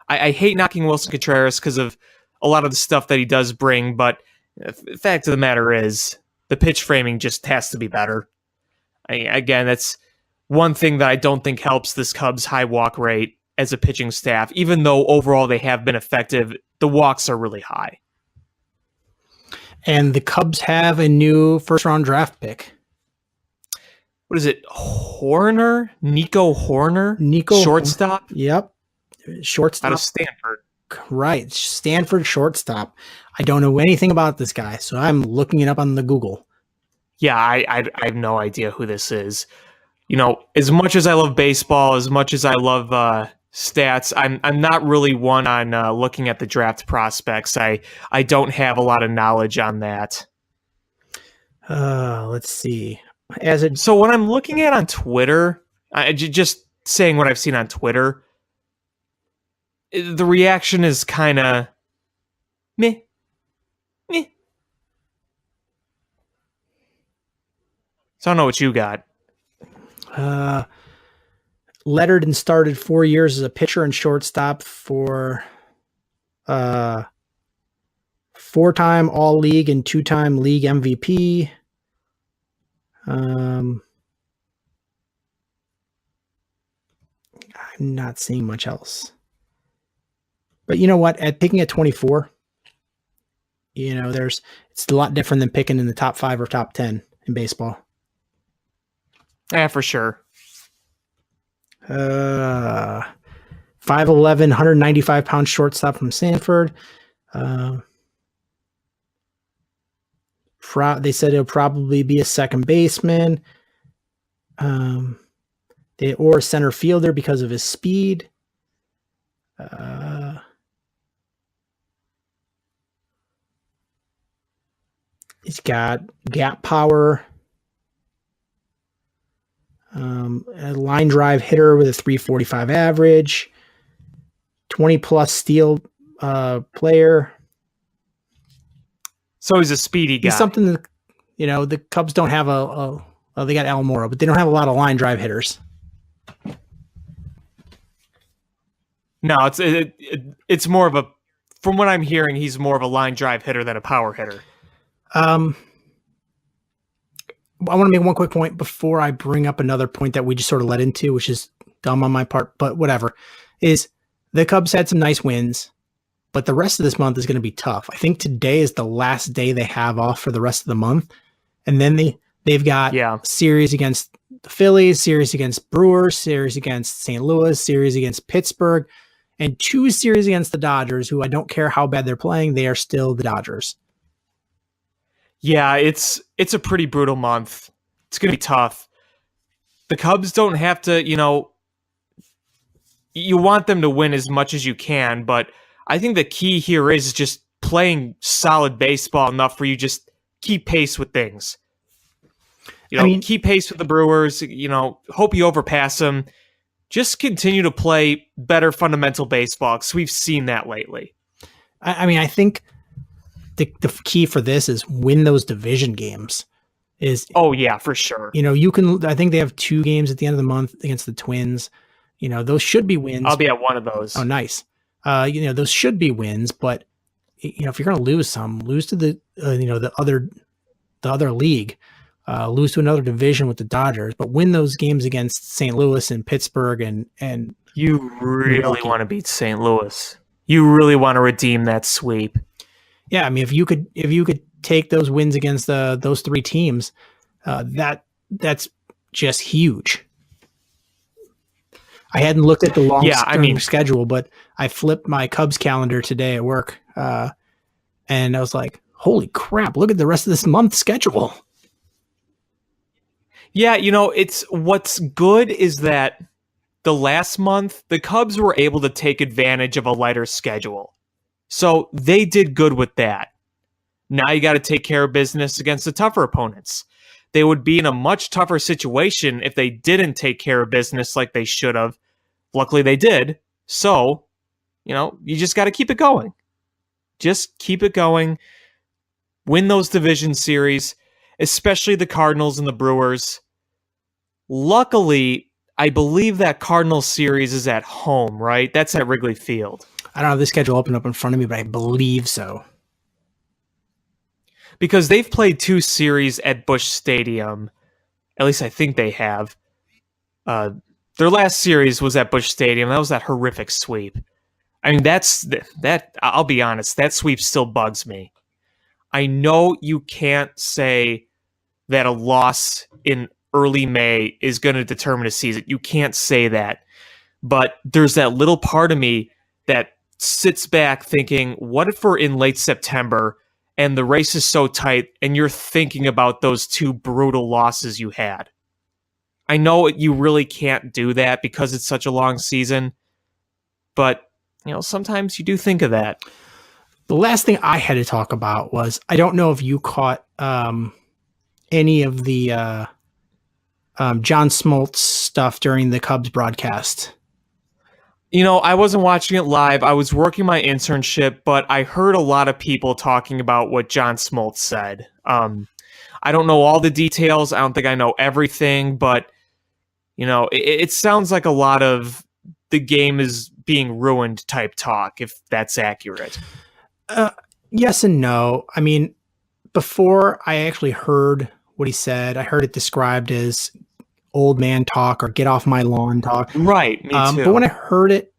I hate knocking Wilson Contreras because of a lot of the stuff that he does bring, but the fact of the matter is the pitch framing just has to be better. Again, that's one thing that I don't think helps this Cubs high walk rate as a pitching staff. Even though overall they have been effective, the walks are really high. And the Cubs have a new first-round draft pick. What is it? Horner? Nico Horner? Shortstop? Yep. Shortstop. Out of Stanford. Right. Stanford shortstop. I don't know anything about this guy, so I'm looking it up on the Google. Yeah, I have no idea who this is. As much as I love baseball, as much as I love stats, I'm not really one on looking at the draft prospects. I don't have a lot of knowledge on that. Let's see. So when I'm looking at on Twitter, just saying what I've seen on Twitter, the reaction is kind of meh. So I don't know what you got. Lettered and started 4 years as a pitcher and shortstop for 4-time All-League and 2-time league MVP. I'm not seeing much else. But you know what? At picking at 24, it's a lot different than picking in the top 5 or top 10 in baseball. Yeah, for sure. 5'11", 195-pound shortstop from Sanford. They said he'll probably be a second baseman. Or a center fielder because of his speed. He's got gap power. A line drive hitter with a 345 average. 20-plus steal player. So he's a speedy guy. He's something that, the Cubs don't have they got Almora, but they don't have a lot of line drive hitters. No, it's more of from what I'm hearing, he's more of a line drive hitter than a power hitter. I want to make one quick point before I bring up another point that we just sort of led into, which is dumb on my part, but whatever, is the Cubs had some nice wins, but the rest of this month is going to be tough. I think today is the last day they have off for the rest of the month. And then they've got series against the Phillies, series against Brewers, series against St. Louis, series against Pittsburgh, and 2 series against the Dodgers, who I don't care how bad they're playing, they are still the Dodgers. Yeah, it's a pretty brutal month. It's going to be tough. The Cubs don't have to, you want them to win as much as you can, but I think the key here is just playing solid baseball enough for you just keep pace with things. Keep pace with the Brewers. Hope you overpass them. Just continue to play better fundamental baseball because we've seen that lately. I think the key for this is win those division games. Oh yeah, for sure. I think they have 2 games at the end of the month against the Twins. Those should be wins. I'll be at one of those. Oh, nice. Those should be wins, but if you're going to lose some, lose to the other league, lose to another division with the Dodgers, but win those games against St. Louis and Pittsburgh and you really want to beat St. Louis. You really want to redeem that sweep. Yeah, I mean, if you could take those wins against those 3 teams, that's just huge. I hadn't looked at the long schedule, but I flipped my Cubs calendar today at work, and I was like, "Holy crap! Look at the rest of this month's schedule." Yeah, it's what's good is that the last month the Cubs were able to take advantage of a lighter schedule, so they did good with that. Now you got to take care of business against the tougher opponents. They would be in a much tougher situation if they didn't take care of business like they should have. Luckily they did. So, you just got to keep it going. Just keep it going. Win those division series, especially the Cardinals and the Brewers. Luckily, I believe that Cardinals series is at home, right? That's at Wrigley Field. I don't have the schedule open up in front of me, but I believe so. Because they've played 2 series at Busch Stadium. At least I think they have. Their last series was at Busch Stadium. That was that horrific sweep. I mean, that. I'll be honest, that sweep still bugs me. I know you can't say that a loss in early May is going to determine a season. You can't say that. But there's that little part of me that sits back thinking, what if we're in late September and the race is so tight and you're thinking about those 2 brutal losses you had? I know you really can't do that because it's such a long season, but sometimes you do think of that. The last thing I had to talk about was, I don't know if you caught any of the John Smoltz stuff during the Cubs broadcast. I wasn't watching it live. I was working my internship, but I heard a lot of people talking about what John Smoltz said. I don't know all the details. I don't think I know everything, but it sounds like a lot of the game is being ruined type talk, if that's accurate. Yes and no. I mean, before I actually heard what he said, I heard it described as old man talk or get off my lawn talk. Right, me too. But when I heard it,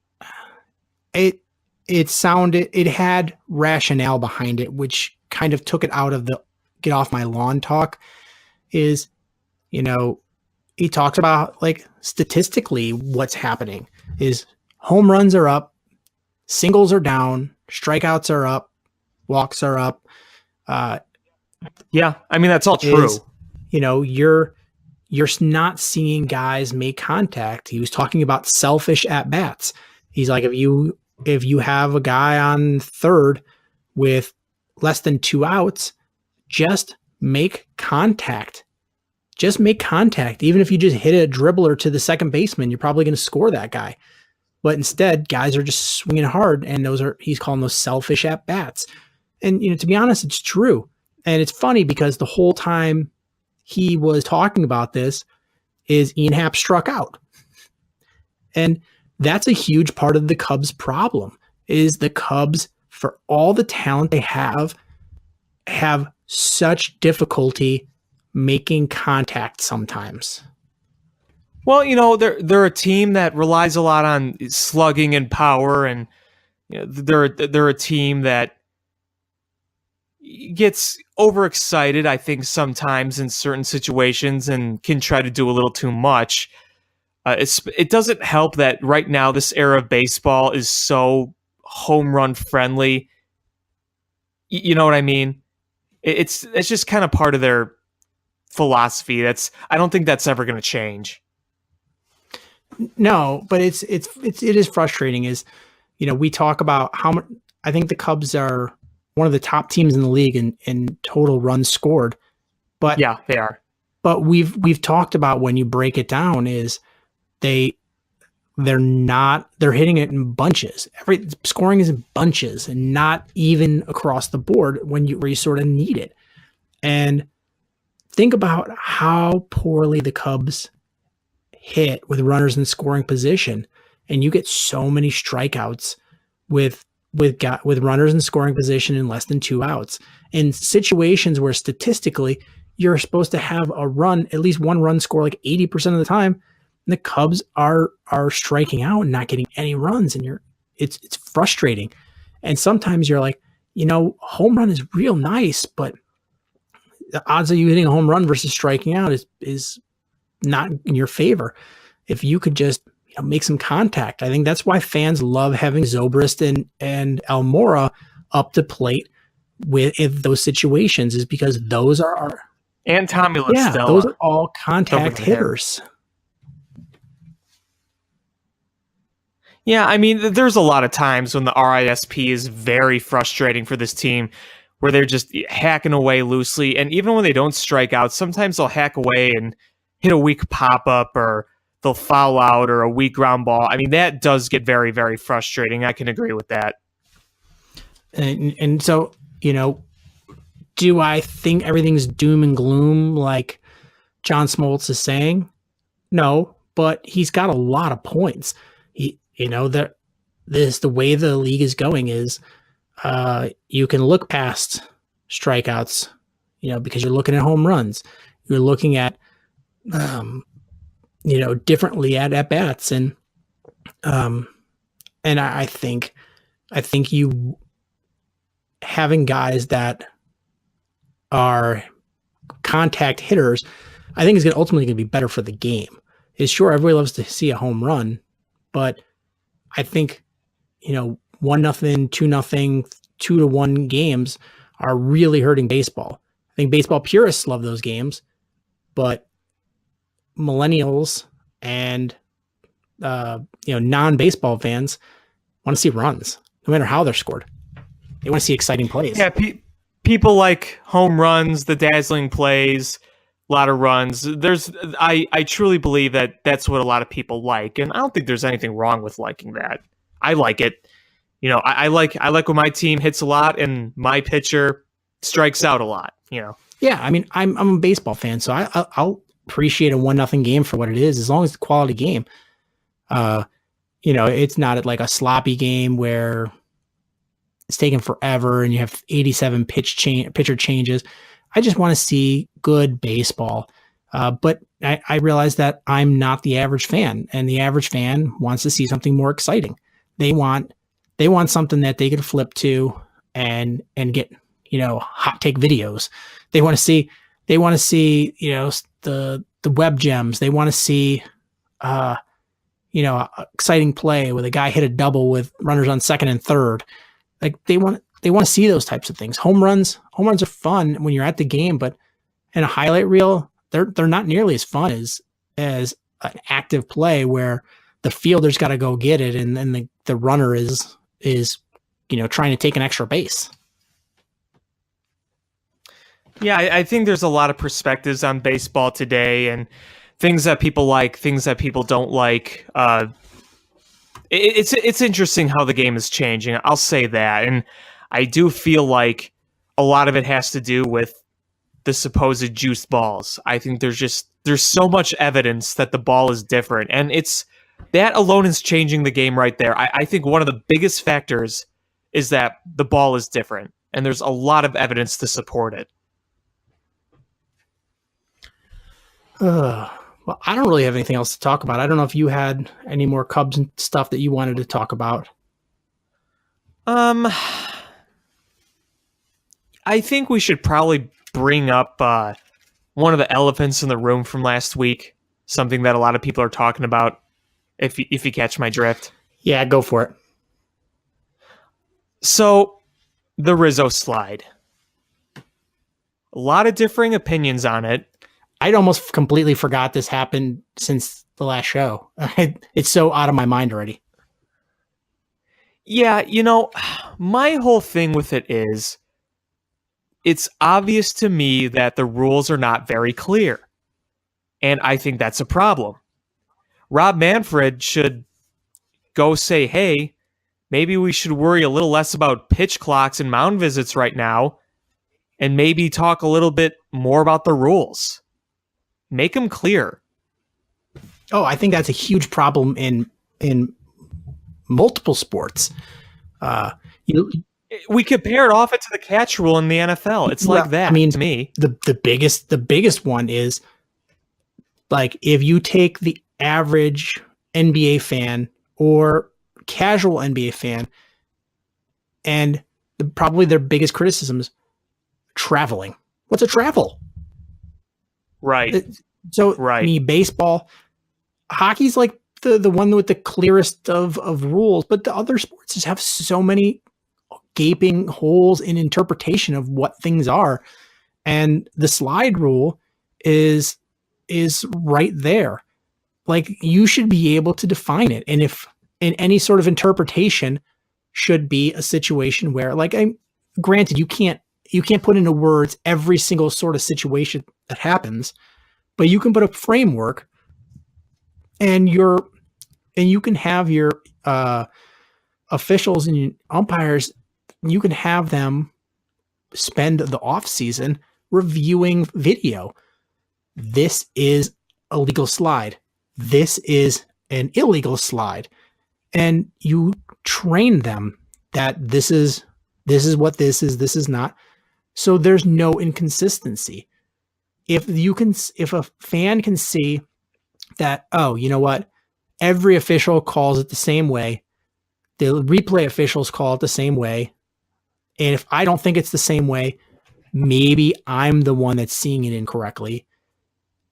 it had rationale behind it, which kind of took it out of the get off my lawn talk. Is, he talks about, like, statistically what's happening is home runs are up, singles are down, strikeouts are up, walks are up. Yeah, I mean, that's all true. You're not seeing guys make contact. He was talking about selfish at bats. He's like, if you have a guy on third with less than 2 outs, just make contact. Just make contact. Even if you just hit a dribbler to the second baseman, you're probably going to score that guy. But instead, guys are just swinging hard, and he's calling those selfish at bats. And to be honest, it's true. And it's funny because the whole time he was talking about this is Ian Happ struck out. And that's a huge part of the Cubs' problem, is the Cubs, for all the talent they have such difficulty making contact sometimes. Well, they're a team that relies a lot on slugging and power, and they're a team that gets overexcited, I think, sometimes in certain situations and can try to do a little too much. It doesn't help that right now this era of baseball is so home run friendly. You know what I mean? It's just kind of part of their philosophy. I don't think that's ever going to change. No, but it is frustrating. Is we talk about how much. I think the Cubs are one of the top teams in the league in total runs scored. But yeah, they are. but we've talked about when you break it down is they're hitting it in bunches. Every scoring is in bunches and not even across the board where you sort of need it. And think about how poorly the Cubs hit with runners in scoring position, and you get so many strikeouts with runners in scoring position in less than 2 outs. In situations where statistically you're supposed to have a run, at least one run score like 80% of the time, and the Cubs are striking out and not getting any runs, and it's frustrating. And sometimes you're like, home run is real nice, but the odds of you hitting a home run versus striking out is not in your favor. If you could just make some contact. I think that's why fans love having Zobrist and Almora up to plate in those situations, is because those are and Tommy La Stella. Those are all contact hitters. Yeah, I mean, there's a lot of times when the RISP is very frustrating for this team, where they're just hacking away loosely, and even when they don't strike out, sometimes they'll hack away and hit a weak pop-up, or they'll foul out, or a weak ground ball. I mean, that does get very, very frustrating. I can agree with that. And so, do I think everything's doom and gloom like John Smoltz is saying? No, but he's got a lot of points. The way the league is going is you can look past strikeouts, because you're looking at home runs. You're looking at differently at bats, and I think you having guys that are contact hitters, I think is ultimately going to be better for the game. It's sure everybody loves to see a home run, but I think 1-0, 2-0, 2-1 games are really hurting baseball. I think baseball purists love those games, but millennials and non-baseball fans want to see runs, no matter how they're scored. They want to see exciting plays. Yeah, people like home runs, the dazzling plays, a lot of runs. I truly believe that that's what a lot of people like, and I don't think there's anything wrong with liking that. I like it. I like when my team hits a lot and my pitcher strikes out a lot. Yeah, I mean, I'm a baseball fan, so I'll appreciate a 1-0 game for what it is, as long as it's a quality game. It's not like a sloppy game where it's taking forever and you have 87 pitcher changes. I just want to see good baseball. But I realize that I'm not the average fan, and the average fan wants to see something more exciting. They want something that they can flip to and get, hot take videos. They want to see the web gems. They want to see, exciting play with a guy hit a double with runners on second and third. Like they want to see those types of things. Home runs are fun when you're at the game, but in a highlight reel, they're not nearly as fun as an active play where the fielder's got to go get it, and then the runner is trying to take an extra base. Yeah, I think there's a lot of perspectives on baseball today, and things that people like, things that people don't like. It's interesting how the game is changing. I'll say that, and I do feel like a lot of it has to do with the supposed juiced balls. I think there's so much evidence that the ball is different, and that alone is changing the game right there. I think one of the biggest factors is that the ball is different, and there's a lot of evidence to support it. Well, I don't really have anything else to talk about. I don't know if you had any more Cubs stuff that you wanted to talk about. I think we should probably bring up one of the elephants in the room from last week, something that a lot of people are talking about, if you catch my drift. Yeah, go for it. So, the Rizzo slide. A lot of differing opinions on it. I'd almost completely forgot this happened since the last show. It's so out of my mind already. Yeah, my whole thing with it is, it's obvious to me that the rules are not very clear. And I think that's a problem. Rob Manfred should go say, hey, maybe we should worry a little less about pitch clocks and mound visits right now, and maybe talk a little bit more about the rules. Make them clear. Oh, I think that's a huge problem in multiple sports. We compare it often to the catch rule in the NFL. It's like that. I mean, to me, the biggest one is, like, if you take the average NBA fan or casual NBA fan, and probably their biggest criticism is traveling. What's a travel? right? So, Right. I mean, baseball, hockey's like the one with the clearest of rules, but the other sports just have so many gaping holes in interpretation of what things are. And the slide rule is right there. Like, you should be able to define it. And if in any sort of interpretation should be a situation where, like, granted, you can't put into words every single sort of situation that happens, but you can put a framework, and you can have your officials and umpires, you can have them spend the off season reviewing video. This is a legal slide. This is an illegal slide. And you train them that this is what this is not. So there's no inconsistency. If a fan can see that, oh, you know what? Every official calls it the same way. The replay officials call it the same way. And if I don't think it's the same way, maybe I'm the one that's seeing it incorrectly.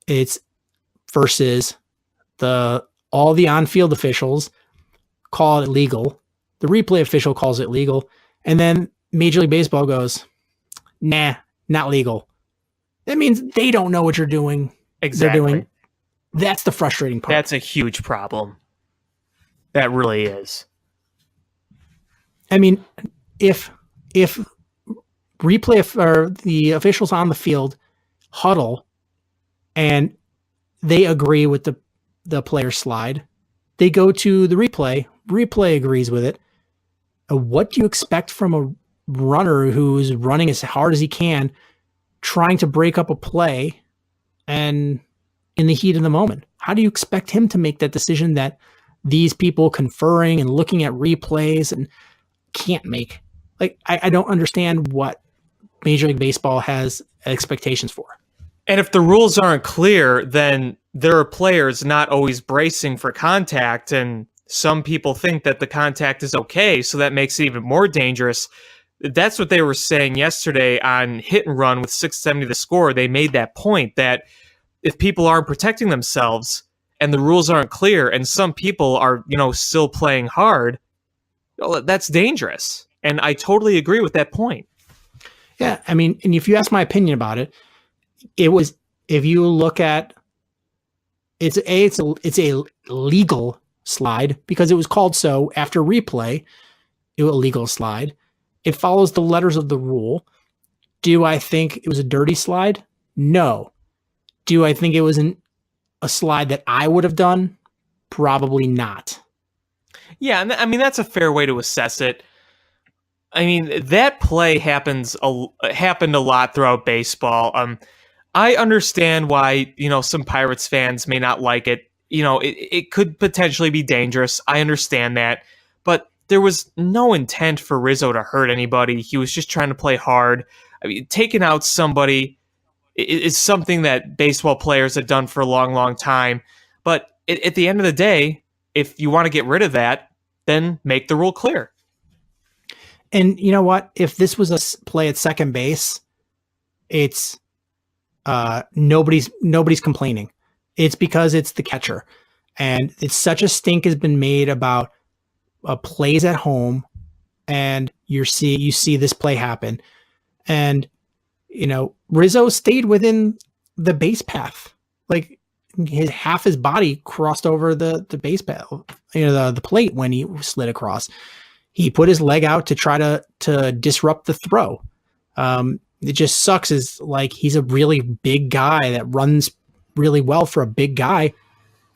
It's versus all the on-field officials call it legal. The replay official calls it legal. And then Major League Baseball goes, nah, not legal. That means they don't know what you're doing. Exactly. They're doing. That's the frustrating part. That's a huge problem. That really is. I mean, if replay or the officials on the field huddle and they agree with the player slide, they go to the replay agrees with it. What do you expect from a runner who's running as hard as he can, trying to break up a play and in the heat of the moment? How do you expect him to make that decision that these people conferring and looking at replays and can't make? Like, I don't understand what Major League Baseball has expectations for. And if the rules aren't clear, then there are players not always bracing for contact, and some people think that the contact is okay, so that makes it even more dangerous. That's what they were saying yesterday on Hit and Run with 670 the score. They made that point that if people aren't protecting themselves and the rules aren't clear and some people are, still playing hard, well, that's dangerous. And I totally agree with that point. Yeah, I mean, and if you ask my opinion about it, if you look at it's a legal slide because it was called so after replay. It was a legal slide. It follows the letters of the rule. Do I think it was a dirty slide? No. Do I think it was a slide that I would have done? Probably not. Yeah, and I mean, that's a fair way to assess it. I mean, that play happened a lot throughout baseball. I understand why, some Pirates fans may not like it. It could potentially be dangerous. I understand that. But there was no intent for Rizzo to hurt anybody. He was just trying to play hard. I mean, taking out somebody is something that baseball players have done for a long, long time. But at the end of the day, if you want to get rid of that, then make the rule clear. And you know what? If this was a play at second base, it's nobody's complaining. It's because it's the catcher, and it's such a stink has been made about plays at home, and you see this play happen, and Rizzo stayed within the base path, like half his body crossed over the base path, the plate when he slid across. He put his leg out to try to disrupt the throw. It just sucks. Is like he's a really big guy that runs really well for a big guy.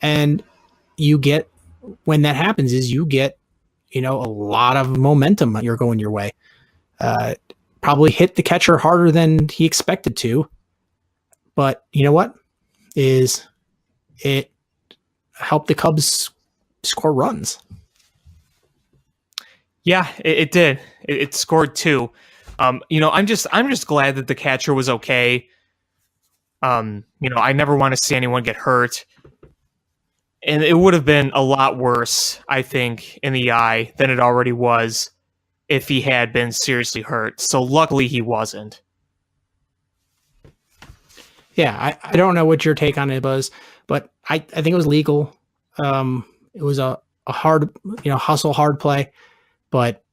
And you get, when that happens, is you get, a lot of momentum you're going your way. Probably hit the catcher harder than he expected to. But you know what? Is it helped the Cubs score runs? Yeah, it did. It scored 2. I'm just glad that the catcher was okay. I never want to see anyone get hurt. And it would have been a lot worse, I think, in the eye than it already was if he had been seriously hurt. So luckily he wasn't. Yeah, I don't know what your take on it was, but I think it was legal. It was a hard, hustle, hard play, but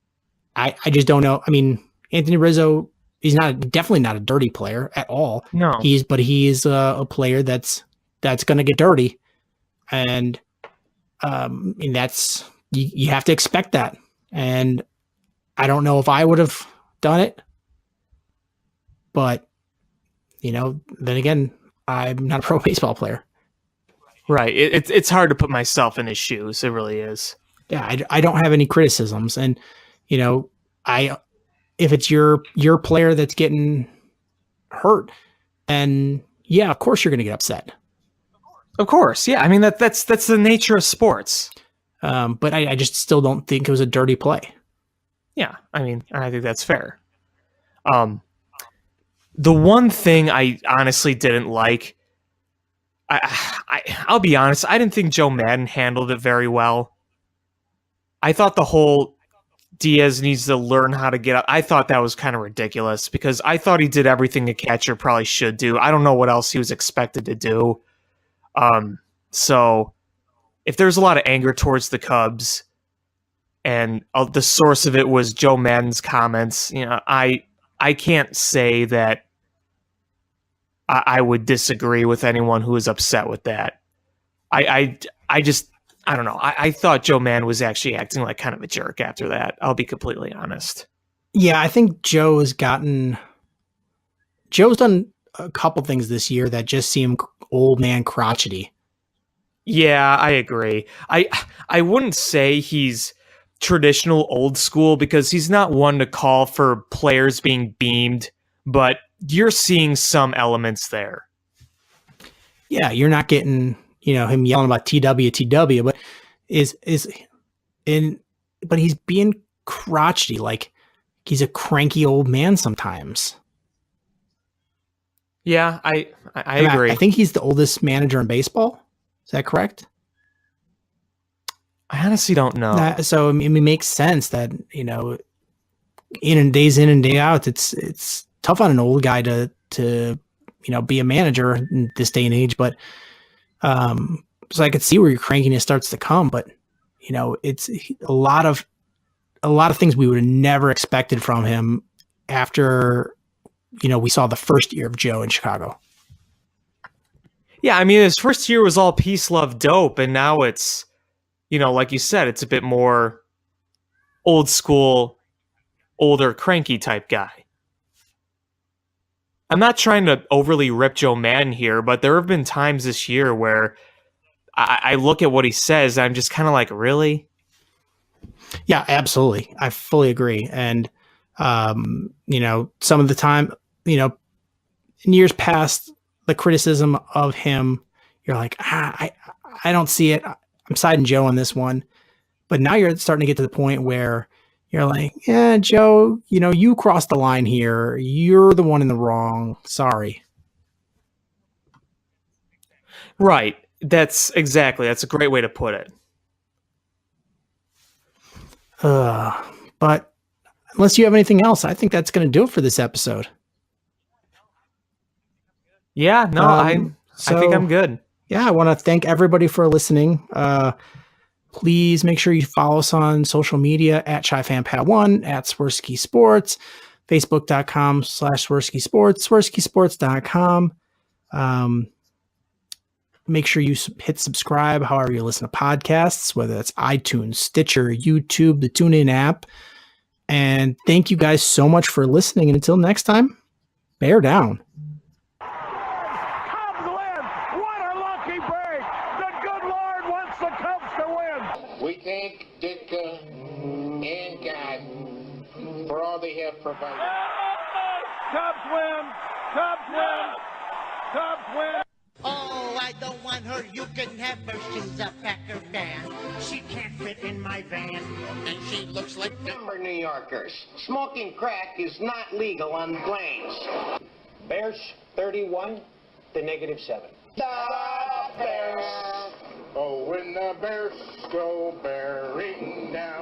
I just don't know. I mean, Anthony Rizzo, he's definitely not a dirty player at all. No. He is a player that's going to get dirty. And that's, you have to expect that. And I don't know if I would have done it, but then again, I'm not a pro baseball player. Right. It's hard to put myself in his shoes. It really is. Yeah. I don't have any criticisms. And, if it's your player that's getting hurt, then yeah, of course you're going to get upset. Of course. Yeah. I mean, that's the nature of sports. But I just still don't think it was a dirty play. Yeah. I mean, I think that's fair. The one thing I honestly didn't like, I'll be honest, I didn't think Joe Madden handled it very well. I thought the whole Diaz needs to learn how to get up, I thought that was kind of ridiculous because I thought he did everything a catcher probably should do. I don't know what else he was expected to do. So if there's a lot of anger towards the Cubs and the source of it was Joe Madden's comments, I can't say that I would disagree with anyone who is upset with that. I don't know. I thought Joe Madden was actually acting like kind of a jerk after that. I'll be completely honest. Yeah, I think Joe's done a couple things this year that just seem old man crotchety. Yeah, I agree. I wouldn't say he's traditional old school because he's not one to call for players being beamed, but you're seeing some elements there. Yeah, you're not getting, him yelling about TW, but but he's being crotchety, like he's a cranky old man sometimes. Yeah, I agree. I think he's the oldest manager in baseball. Is that correct? I honestly don't know. So it makes sense that, in and day out, it's tough on an old guy to be a manager in this day and age. But so I could see where your crankiness starts to come. But it's a lot of things we would have never expected from him after we saw the first year of Joe in Chicago. Yeah, I mean, his first year was all peace, love, dope, and now it's, like you said, it's a bit more old school, older, cranky type guy. I'm not trying to overly rip Joe Madden here, but there have been times this year where I look at what he says, and I'm just kind of like, really? Yeah, absolutely. I fully agree. And, some of the time, in years past, the criticism of him, you're like, I don't see it. I'm siding Joe on this one. But now you're starting to get to the point where you're like, yeah, Joe, you crossed the line here. You're the one in the wrong. Sorry. Right. That's a great way to put it. But unless you have anything else, I think that's going to do it for this episode. Yeah, no, I think I'm good. Yeah, I want to thank everybody for listening. Please make sure you follow us on social media at ChiFanPat1, at Swirsky Sports, Facebook.com/Swirsky Sports, SwirskySports.com. Make sure you hit subscribe however you listen to podcasts, whether that's iTunes, Stitcher, YouTube, the TuneIn app. And thank you guys so much for listening. And until next time, bear down. Cubs win. What a have provided. Cubs win! Cubs win! Cubs win! Oh, I don't want her. You can have her. She's a Packer fan. She can't fit in my van. And she looks like Remember, New Yorkers, smoking crack is not legal on planes. Bears 31 to -7. the Bears. Oh, when the Bears go bearing down.